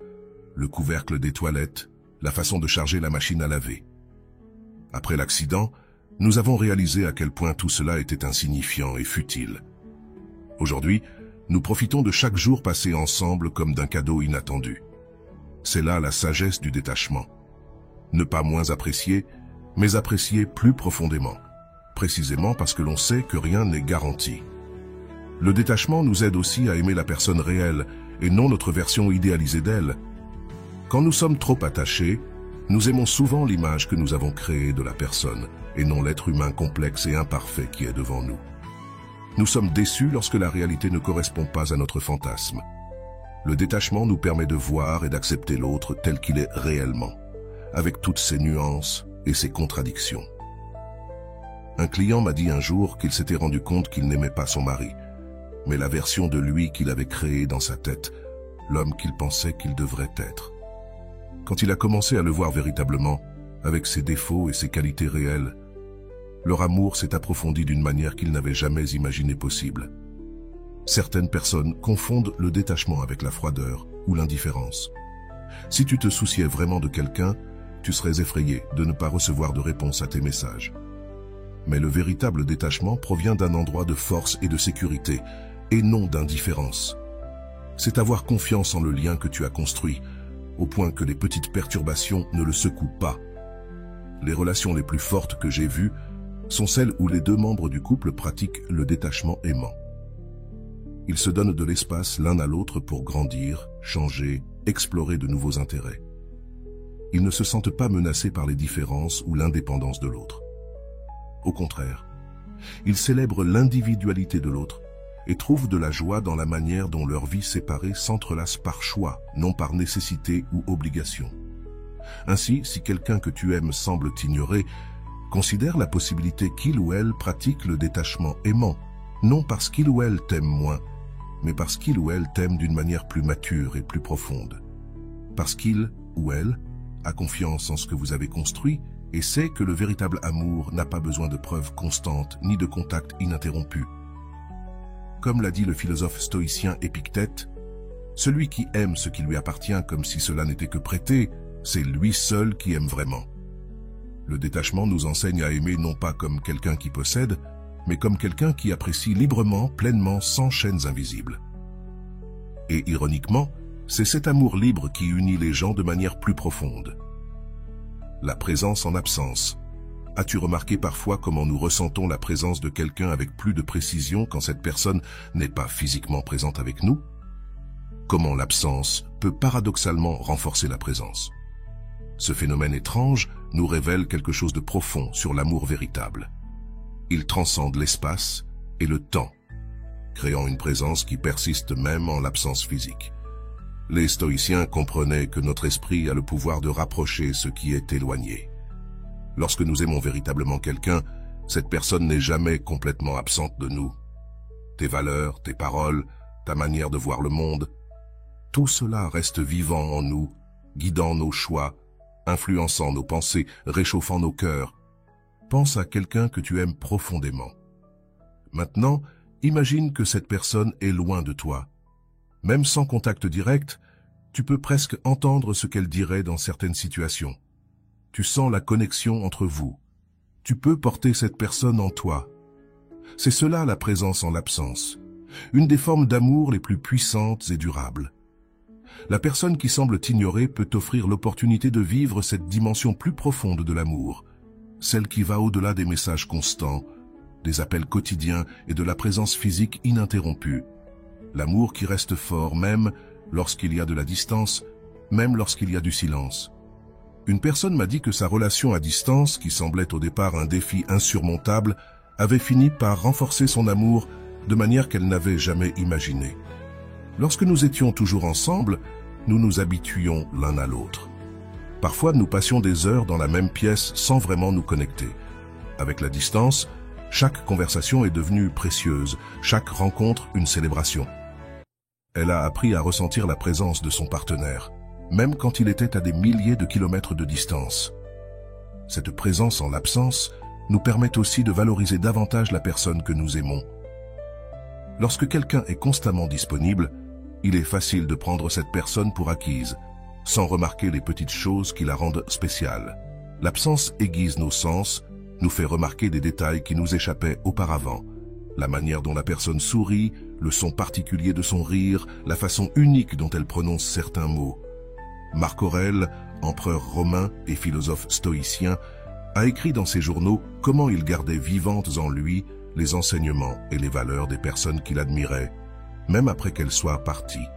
Speaker 1: le couvercle des toilettes, la façon de charger la machine à laver. Après l'accident, nous avons réalisé à quel point tout cela était insignifiant et futile. Aujourd'hui, nous profitons de chaque jour passé ensemble comme d'un cadeau inattendu. C'est là la sagesse du détachement. Ne pas moins apprécier, mais apprécier plus profondément, précisément parce que l'on sait que rien n'est garanti. Le détachement nous aide aussi à aimer la personne réelle et non notre version idéalisée d'elle. Quand nous sommes trop attachés, nous aimons souvent l'image que nous avons créée de la personne et non l'être humain complexe et imparfait qui est devant nous. Nous sommes déçus lorsque la réalité ne correspond pas à notre fantasme. Le détachement nous permet de voir et d'accepter l'autre tel qu'il est réellement, avec toutes ses nuances et ses contradictions. Un client m'a dit un jour qu'il s'était rendu compte qu'il n'aimait pas son mari, mais la version de lui qu'il avait créée dans sa tête, l'homme qu'il pensait qu'il devrait être. Quand il a commencé à le voir véritablement, avec ses défauts et ses qualités réelles, leur amour s'est approfondi d'une manière qu'il n'avait jamais imaginé possible. Certaines personnes confondent le détachement avec la froideur ou l'indifférence. Si tu te souciais vraiment de quelqu'un, tu serais effrayé de ne pas recevoir de réponse à tes messages. Mais le véritable détachement provient d'un endroit de force et de sécurité, et non d'indifférence. C'est avoir confiance en le lien que tu as construit, au point que les petites perturbations ne le secouent pas. Les relations les plus fortes que j'ai vues sont celles où les deux membres du couple pratiquent le détachement aimant. Ils se donnent de l'espace l'un à l'autre pour grandir, changer, explorer de nouveaux intérêts. Ils ne se sentent pas menacés par les différences ou l'indépendance de l'autre. Au contraire, ils célèbrent l'individualité de l'autre et trouvent de la joie dans la manière dont leur vie séparée s'entrelace par choix, non par nécessité ou obligation. Ainsi, si quelqu'un que tu aimes semble t'ignorer, considère la possibilité qu'il ou elle pratique le détachement aimant, non parce qu'il ou elle t'aime moins, mais parce qu'il ou elle t'aime d'une manière plus mature et plus profonde. Parce qu'il ou elle a confiance en ce que vous avez construit et sait que le véritable amour n'a pas besoin de preuves constantes ni de contacts ininterrompus. Comme l'a dit le philosophe stoïcien Épictète, celui qui aime ce qui lui appartient comme si cela n'était que prêté, c'est lui seul qui aime vraiment. Le détachement nous enseigne à aimer non pas comme quelqu'un qui possède, mais comme quelqu'un qui apprécie librement, pleinement, sans chaînes invisibles. Et ironiquement, c'est cet amour libre qui unit les gens de manière plus profonde. La présence en absence. As-tu remarqué parfois comment nous ressentons la présence de quelqu'un avec plus de précision quand cette personne n'est pas physiquement présente avec nous? Comment l'absence peut paradoxalement renforcer la présence? Ce phénomène étrange nous révèle quelque chose de profond sur l'amour véritable. Il transcende l'espace et le temps, créant une présence qui persiste même en l'absence physique. Les stoïciens comprenaient que notre esprit a le pouvoir de rapprocher ce qui est éloigné. Lorsque nous aimons véritablement quelqu'un, cette personne n'est jamais complètement absente de nous. Tes valeurs, tes paroles, ta manière de voir le monde, tout cela reste vivant en nous, guidant nos choix, influençant nos pensées, réchauffant nos cœurs. Pense à quelqu'un que tu aimes profondément. Maintenant, imagine que cette personne est loin de toi. Même sans contact direct, tu peux presque entendre ce qu'elle dirait dans certaines situations. Tu sens la connexion entre vous. Tu peux porter cette personne en toi. C'est cela la présence en l'absence, une des formes d'amour les plus puissantes et durables. La personne qui semble t'ignorer peut t'offrir l'opportunité de vivre cette dimension plus profonde de l'amour, celle qui va au-delà des messages constants, des appels quotidiens et de la présence physique ininterrompue. L'amour qui reste fort même lorsqu'il y a de la distance, même lorsqu'il y a du silence. Une personne m'a dit que sa relation à distance, qui semblait au départ un défi insurmontable, avait fini par renforcer son amour de manière qu'elle n'avait jamais imaginée. Lorsque nous étions toujours ensemble, nous nous habituions l'un à l'autre. Parfois, nous passions des heures dans la même pièce sans vraiment nous connecter. Avec la distance, Chaque conversation est devenue précieuse, chaque rencontre une célébration. Elle a appris à ressentir la présence de son partenaire, même quand il était à des milliers de kilomètres de distance. Cette présence en l'absence nous permet aussi de valoriser davantage la personne que nous aimons. Lorsque quelqu'un est constamment disponible, il est facile de prendre cette personne pour acquise, sans remarquer les petites choses qui la rendent spéciale. L'absence aiguise nos sens, nous fait remarquer des détails qui nous échappaient auparavant. La manière dont la personne sourit, le son particulier de son rire, la façon unique dont elle prononce certains mots. Marc Aurèle, empereur romain et philosophe stoïcien, a écrit dans ses journaux comment il gardait vivantes en lui les enseignements et les valeurs des personnes qu'il admirait, même après qu'elles soient parties.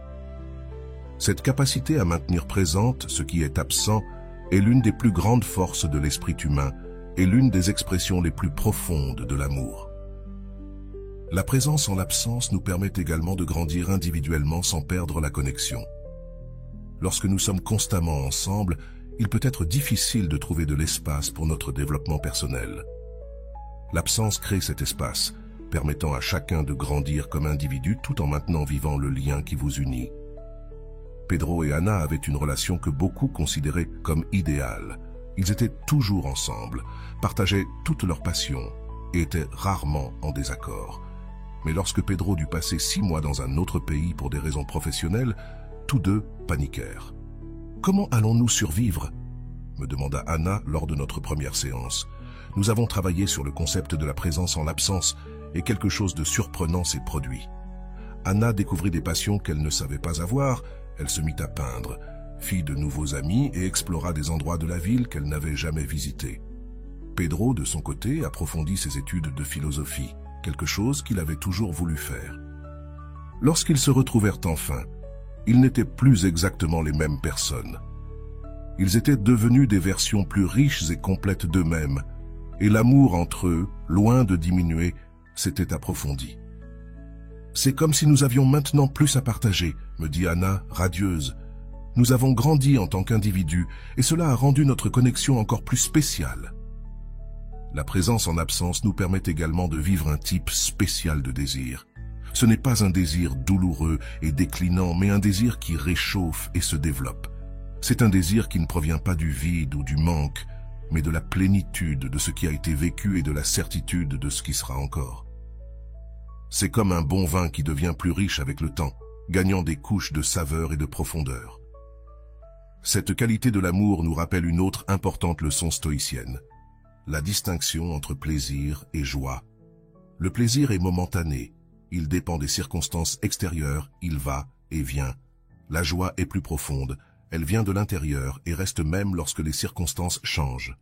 Speaker 1: Cette capacité à maintenir présente ce qui est absent est l'une des plus grandes forces de l'esprit humain et l'une des expressions les plus profondes de l'amour. La présence en l'absence nous permet également de grandir individuellement sans perdre la connexion. Lorsque nous sommes constamment ensemble, il peut être difficile de trouver de l'espace pour notre développement personnel. L'absence crée cet espace, permettant à chacun de grandir comme individu tout en maintenant vivant le lien qui vous unit. Pedro et Ana avaient une relation que beaucoup considéraient comme idéale. Ils étaient toujours ensemble, partageaient toutes leurs passions et étaient rarement en désaccord. Mais lorsque Pedro dut passer 6 mois dans un autre pays pour des raisons professionnelles, tous deux paniquèrent. « Comment allons-nous survivre ?» me demanda Ana lors de notre première séance. Nous avons travaillé sur le concept de la présence en l'absence et quelque chose de surprenant s'est produit. Ana découvrit des passions qu'elle ne savait pas avoir, elle se mit à peindre, fit de nouveaux amis et explora des endroits de la ville qu'elle n'avait jamais visités. Pedro, de son côté, approfondit ses études de philosophie, quelque chose qu'il avait toujours voulu faire. Lorsqu'ils se retrouvèrent enfin, ils n'étaient plus exactement les mêmes personnes. Ils étaient devenus des versions plus riches et complètes d'eux-mêmes, et l'amour entre eux, loin de diminuer, s'était approfondi. « C'est comme si nous avions maintenant plus à partager », me dit Ana, radieuse. « Nous avons grandi en tant qu'individus, et cela a rendu notre connexion encore plus spéciale. » La présence en absence nous permet également de vivre un type spécial de désir. Ce n'est pas un désir douloureux et déclinant, mais un désir qui réchauffe et se développe. C'est un désir qui ne provient pas du vide ou du manque, mais de la plénitude de ce qui a été vécu et de la certitude de ce qui sera encore. C'est comme un bon vin qui devient plus riche avec le temps, gagnant des couches de saveur et de profondeur. Cette qualité de l'amour nous rappelle une autre importante leçon stoïcienne, la distinction entre plaisir et joie. Le plaisir est momentané, il dépend des circonstances extérieures, il va et vient. La joie est plus profonde, elle vient de l'intérieur et reste même lorsque les circonstances changent.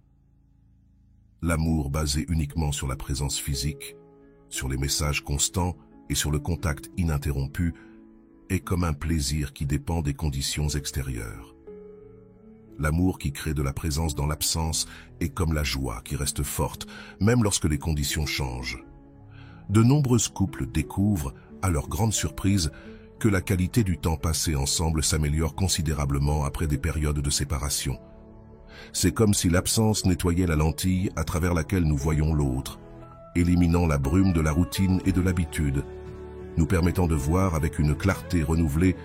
Speaker 1: L'amour basé uniquement sur la présence physique, sur les messages constants et sur le contact ininterrompu, est comme un plaisir qui dépend des conditions extérieures. L'amour qui crée de la présence dans l'absence est comme la joie qui reste forte, même lorsque les conditions changent. De nombreux couples découvrent, à leur grande surprise, que la qualité du temps passé ensemble s'améliore considérablement après des périodes de séparation. C'est comme si l'absence nettoyait la lentille à travers laquelle nous voyons l'autre, éliminant la brume de la routine et de l'habitude, nous permettant de voir avec une clarté renouvelée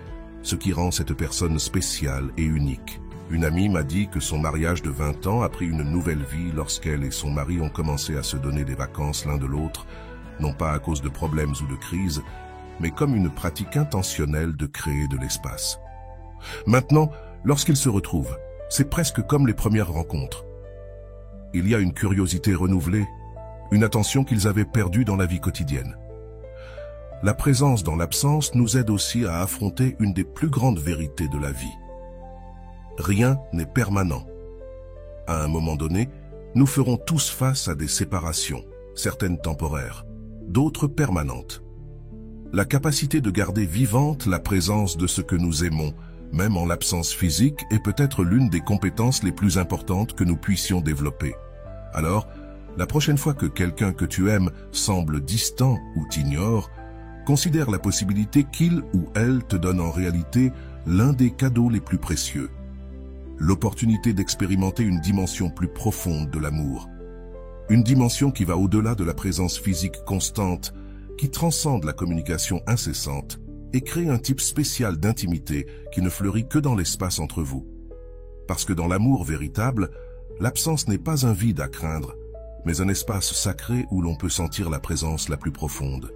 Speaker 1: ce qui rend cette personne spéciale et unique. Une amie m'a dit que son mariage de 20 ans a pris une nouvelle vie lorsqu'elle et son mari ont commencé à se donner des vacances l'un de l'autre, non pas à cause de problèmes ou de crises, mais comme une pratique intentionnelle de créer de l'espace. Maintenant, lorsqu'ils se retrouvent, c'est presque comme les premières rencontres. Il y a une curiosité renouvelée, une attention qu'ils avaient perdue dans la vie quotidienne. La présence dans l'absence nous aide aussi à affronter une des plus grandes vérités de la vie. Rien n'est permanent. À un moment donné, nous ferons tous face à des séparations, certaines temporaires, d'autres permanentes. La capacité de garder vivante la présence de ce que nous aimons, même en l'absence physique, est peut-être l'une des compétences les plus importantes que nous puissions développer. Alors, la prochaine fois que quelqu'un que tu aimes semble distant ou t'ignore, considère la possibilité qu'il ou elle te donne en réalité l'un des cadeaux les plus précieux. L'opportunité d'expérimenter une dimension plus profonde de l'amour. Une dimension qui va au-delà de la présence physique constante, qui transcende la communication incessante et crée un type spécial d'intimité qui ne fleurit que dans l'espace entre vous. Parce que dans l'amour véritable, l'absence n'est pas un vide à craindre, mais un espace sacré où l'on peut sentir la présence la plus profonde.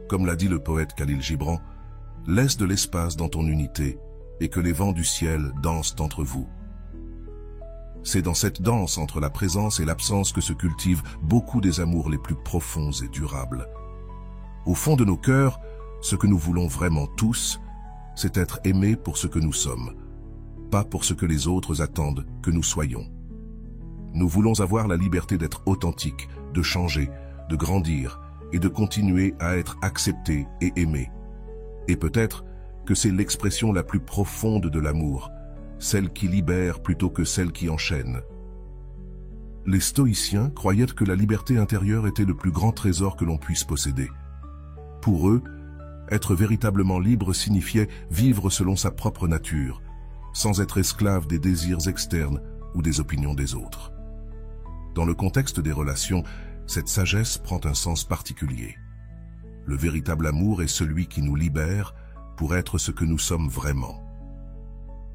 Speaker 1: Comme l'a dit le poète Khalil Gibran, « Laisse de l'espace dans ton unité et que les vents du ciel dansent entre vous. » C'est dans cette danse entre la présence et l'absence que se cultivent beaucoup des amours les plus profonds et durables. Au fond de nos cœurs, ce que nous voulons vraiment tous, c'est être aimés pour ce que nous sommes, pas pour ce que les autres attendent que nous soyons. Nous voulons avoir la liberté d'être authentiques, de changer, de grandir et de continuer à être acceptés et aimés. Et peut-être que c'est l'expression la plus profonde de l'amour, celle qui libère plutôt que celle qui enchaîne. Les stoïciens croyaient que la liberté intérieure était le plus grand trésor que l'on puisse posséder. Pour eux, être véritablement libre signifiait vivre selon sa propre nature, sans être esclave des désirs externes ou des opinions des autres. Dans le contexte des relations, cette sagesse prend un sens particulier. Le véritable amour est celui qui nous libère pour être ce que nous sommes vraiment.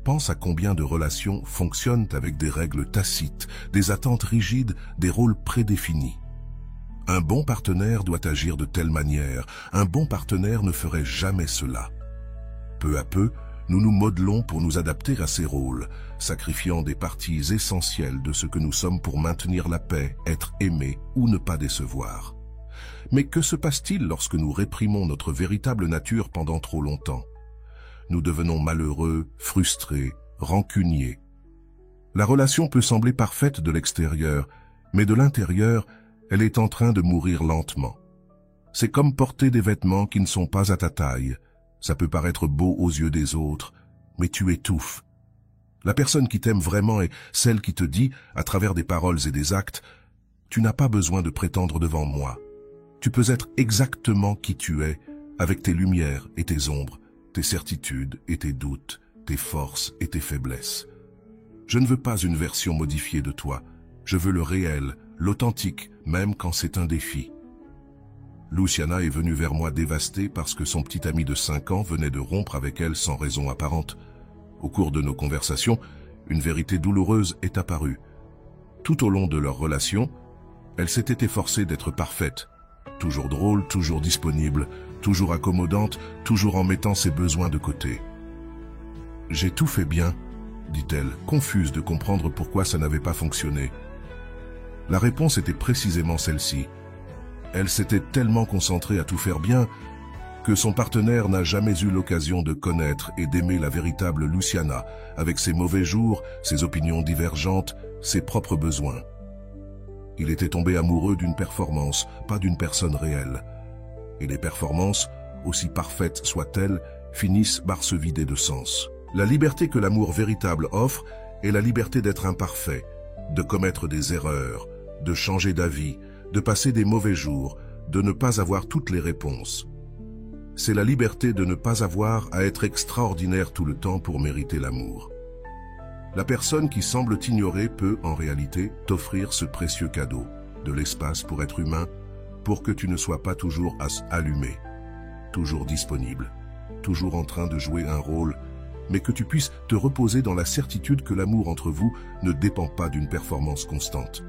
Speaker 1: Pense à combien de relations fonctionnent avec des règles tacites, des attentes rigides, des rôles prédéfinis. Un bon partenaire doit agir de telle manière, un bon partenaire ne ferait jamais cela. Peu à peu, nous nous modelons pour nous adapter à ces rôles, sacrifiant des parties essentielles de ce que nous sommes pour maintenir la paix, être aimés ou ne pas décevoir. Mais que se passe-t-il lorsque nous réprimons notre véritable nature pendant trop longtemps? Nous devenons malheureux, frustrés, rancuniers. La relation peut sembler parfaite de l'extérieur, mais de l'intérieur, elle est en train de mourir lentement. C'est comme porter des vêtements qui ne sont pas à ta taille. Ça peut paraître beau aux yeux des autres, mais tu étouffes. La personne qui t'aime vraiment est celle qui te dit, à travers des paroles et des actes, « Tu n'as pas besoin de prétendre devant moi. Tu peux être exactement qui tu es, avec tes lumières et tes ombres, tes certitudes et tes doutes, tes forces et tes faiblesses. Je ne veux pas une version modifiée de toi. Je veux le réel, l'authentique, même quand c'est un défi. » Luciana est venue vers moi dévastée parce que son petit ami de 5 ans venait de rompre avec elle sans raison apparente. Au cours de nos conversations, une vérité douloureuse est apparue. Tout au long de leur relation, elle s'était efforcée d'être parfaite. Toujours drôle, toujours disponible, toujours accommodante, toujours en mettant ses besoins de côté. « J'ai tout fait bien », dit-elle, confuse de comprendre pourquoi ça n'avait pas fonctionné. La réponse était précisément celle-ci. Elle s'était tellement concentrée à tout faire bien que son partenaire n'a jamais eu l'occasion de connaître et d'aimer la véritable Luciana, avec ses mauvais jours, ses opinions divergentes, ses propres besoins. Il était tombé amoureux d'une performance, pas d'une personne réelle. Et les performances, aussi parfaites soient-elles, finissent par se vider de sens. La liberté que l'amour véritable offre est la liberté d'être imparfait, de commettre des erreurs, de changer d'avis, de passer des mauvais jours, de ne pas avoir toutes les réponses. C'est la liberté de ne pas avoir à être extraordinaire tout le temps pour mériter l'amour. La personne qui semble t'ignorer peut, en réalité, t'offrir ce précieux cadeau, de l'espace pour être humain, pour que tu ne sois pas toujours allumé, toujours disponible, toujours en train de jouer un rôle, mais que tu puisses te reposer dans la certitude que l'amour entre vous ne dépend pas d'une performance constante.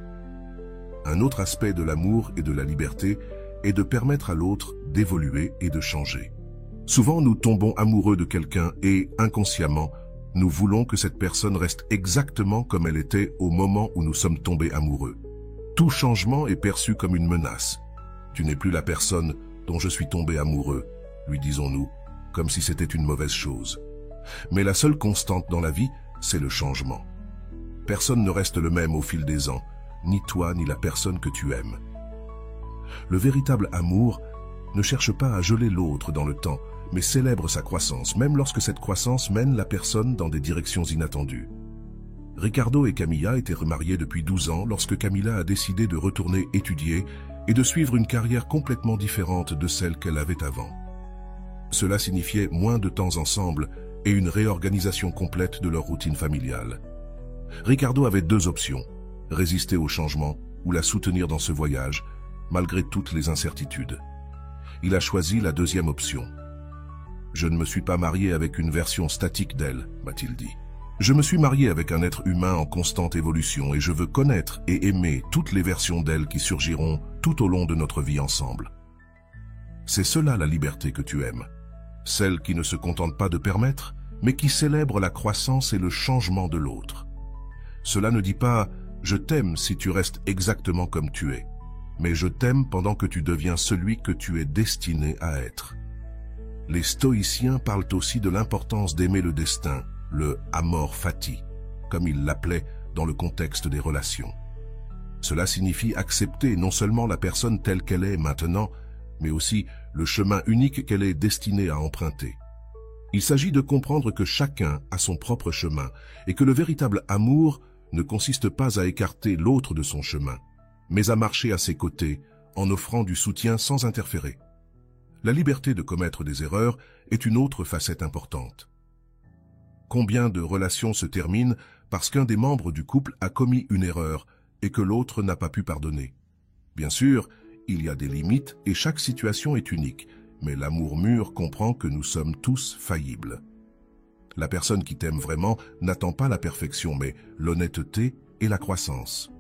Speaker 1: Un autre aspect de l'amour et de la liberté est de permettre à l'autre d'évoluer et de changer. Souvent, nous tombons amoureux de quelqu'un et, inconsciemment, nous voulons que cette personne reste exactement comme elle était au moment où nous sommes tombés amoureux. Tout changement est perçu comme une menace. « Tu n'es plus la personne dont je suis tombé amoureux », lui disons-nous, comme si c'était une mauvaise chose. Mais la seule constante dans la vie, c'est le changement. Personne ne reste le même au fil des ans, ni toi ni la personne que tu aimes. Le véritable amour ne cherche pas à geler l'autre dans le temps, mais célèbre sa croissance, même lorsque cette croissance mène la personne dans des directions inattendues. Ricardo et Camilla étaient remariés depuis 12 ans lorsque Camilla a décidé de retourner étudier et de suivre une carrière complètement différente de celle qu'elle avait avant. Cela signifiait moins de temps ensemble et une réorganisation complète de leur routine familiale. Ricardo avait 2 options, résister au changement ou la soutenir dans ce voyage, malgré toutes les incertitudes. Il a choisi la deuxième option. Je ne me suis pas marié avec une version statique d'elle, m'a-t-il dit. Je me suis marié avec un être humain en constante évolution et je veux connaître et aimer toutes les versions d'elle qui surgiront tout au long de notre vie ensemble. C'est cela la liberté que tu aimes. Celle qui ne se contente pas de permettre, mais qui célèbre la croissance et le changement de l'autre. Cela ne dit pas « je t'aime si tu restes exactement comme tu es », mais je t'aime pendant que tu deviens celui que tu es destiné à être. Les stoïciens parlent aussi de l'importance d'aimer le destin, le amor fati, comme ils l'appelaient dans le contexte des relations. Cela signifie accepter non seulement la personne telle qu'elle est maintenant, mais aussi le chemin unique qu'elle est destinée à emprunter. Il s'agit de comprendre que chacun a son propre chemin et que le véritable amour ne consiste pas à écarter l'autre de son chemin, mais à marcher à ses côtés en offrant du soutien sans interférer. La liberté de commettre des erreurs est une autre facette importante. Combien de relations se terminent parce qu'un des membres du couple a commis une erreur et que l'autre n'a pas pu pardonner? Bien sûr, il y a des limites et chaque situation est unique, mais l'amour mûr comprend que nous sommes tous faillibles. La personne qui t'aime vraiment n'attend pas la perfection, mais l'honnêteté et la croissance.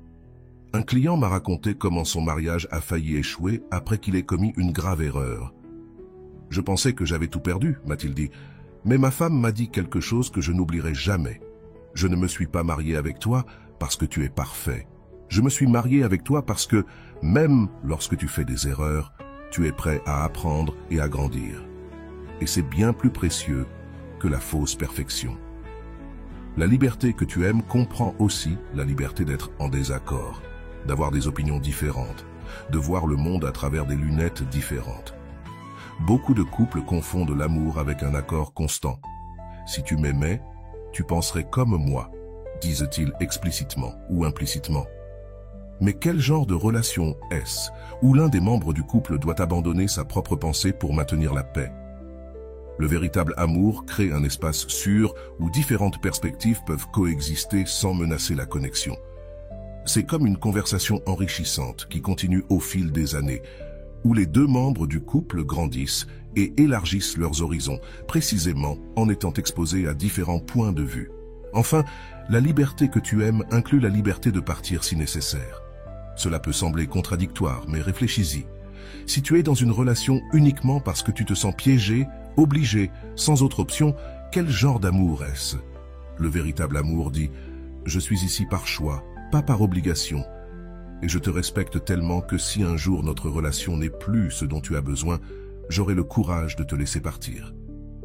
Speaker 1: Un client m'a raconté comment son mariage a failli échouer après qu'il ait commis une grave erreur. « Je pensais que j'avais tout perdu, m'a-t-il dit, mais ma femme m'a dit quelque chose que je n'oublierai jamais. Je ne me suis pas marié avec toi parce que tu es parfait. Je me suis marié avec toi parce que, même lorsque tu fais des erreurs, tu es prêt à apprendre et à grandir. Et c'est bien plus précieux que la fausse perfection. » La liberté que tu aimes comprend aussi la liberté d'être en désaccord, d'avoir des opinions différentes, de voir le monde à travers des lunettes différentes. Beaucoup de couples confondent l'amour avec un accord constant. « Si tu m'aimais, tu penserais comme moi », disent-ils explicitement ou implicitement. Mais quel genre de relation est-ce où l'un des membres du couple doit abandonner sa propre pensée pour maintenir la paix? Le véritable amour crée un espace sûr où différentes perspectives peuvent coexister sans menacer la connexion. C'est comme une conversation enrichissante qui continue au fil des années, où les deux membres du couple grandissent et élargissent leurs horizons, précisément en étant exposés à différents points de vue. Enfin, la liberté que tu aimes inclut la liberté de partir si nécessaire. Cela peut sembler contradictoire, mais réfléchis-y. Si tu es dans une relation uniquement parce que tu te sens piégé, obligé, sans autre option, quel genre d'amour est-ce? Le véritable amour dit « Je suis ici par choix, pas par obligation. Et je te respecte tellement que si un jour notre relation n'est plus ce dont tu as besoin, j'aurai le courage de te laisser partir. »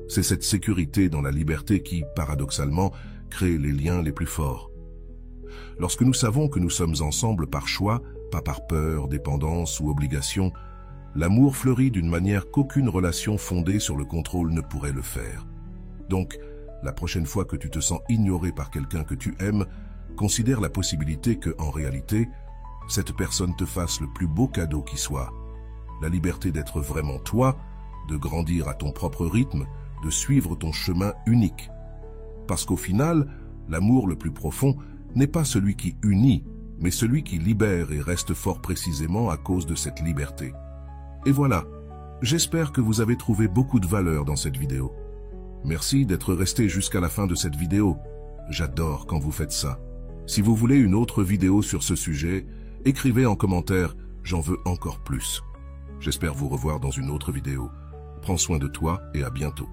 Speaker 1: C'est cette sécurité dans la liberté qui, paradoxalement, crée les liens les plus forts. Lorsque nous savons que nous sommes ensemble par choix, pas par peur, dépendance ou obligation, l'amour fleurit d'une manière qu'aucune relation fondée sur le contrôle ne pourrait le faire. Donc, la prochaine fois que tu te sens ignoré par quelqu'un que tu aimes, considère la possibilité que, en réalité, cette personne te fasse le plus beau cadeau qui soit. La liberté d'être vraiment toi, de grandir à ton propre rythme, de suivre ton chemin unique. Parce qu'au final, l'amour le plus profond n'est pas celui qui unit, mais celui qui libère et reste fort précisément à cause de cette liberté. Et voilà, j'espère que vous avez trouvé beaucoup de valeur dans cette vidéo. Merci d'être resté jusqu'à la fin de cette vidéo. J'adore quand vous faites ça. Si vous voulez une autre vidéo sur ce sujet, écrivez en commentaire « J'en veux encore plus ». J'espère vous revoir dans une autre vidéo. Prends soin de toi et à bientôt.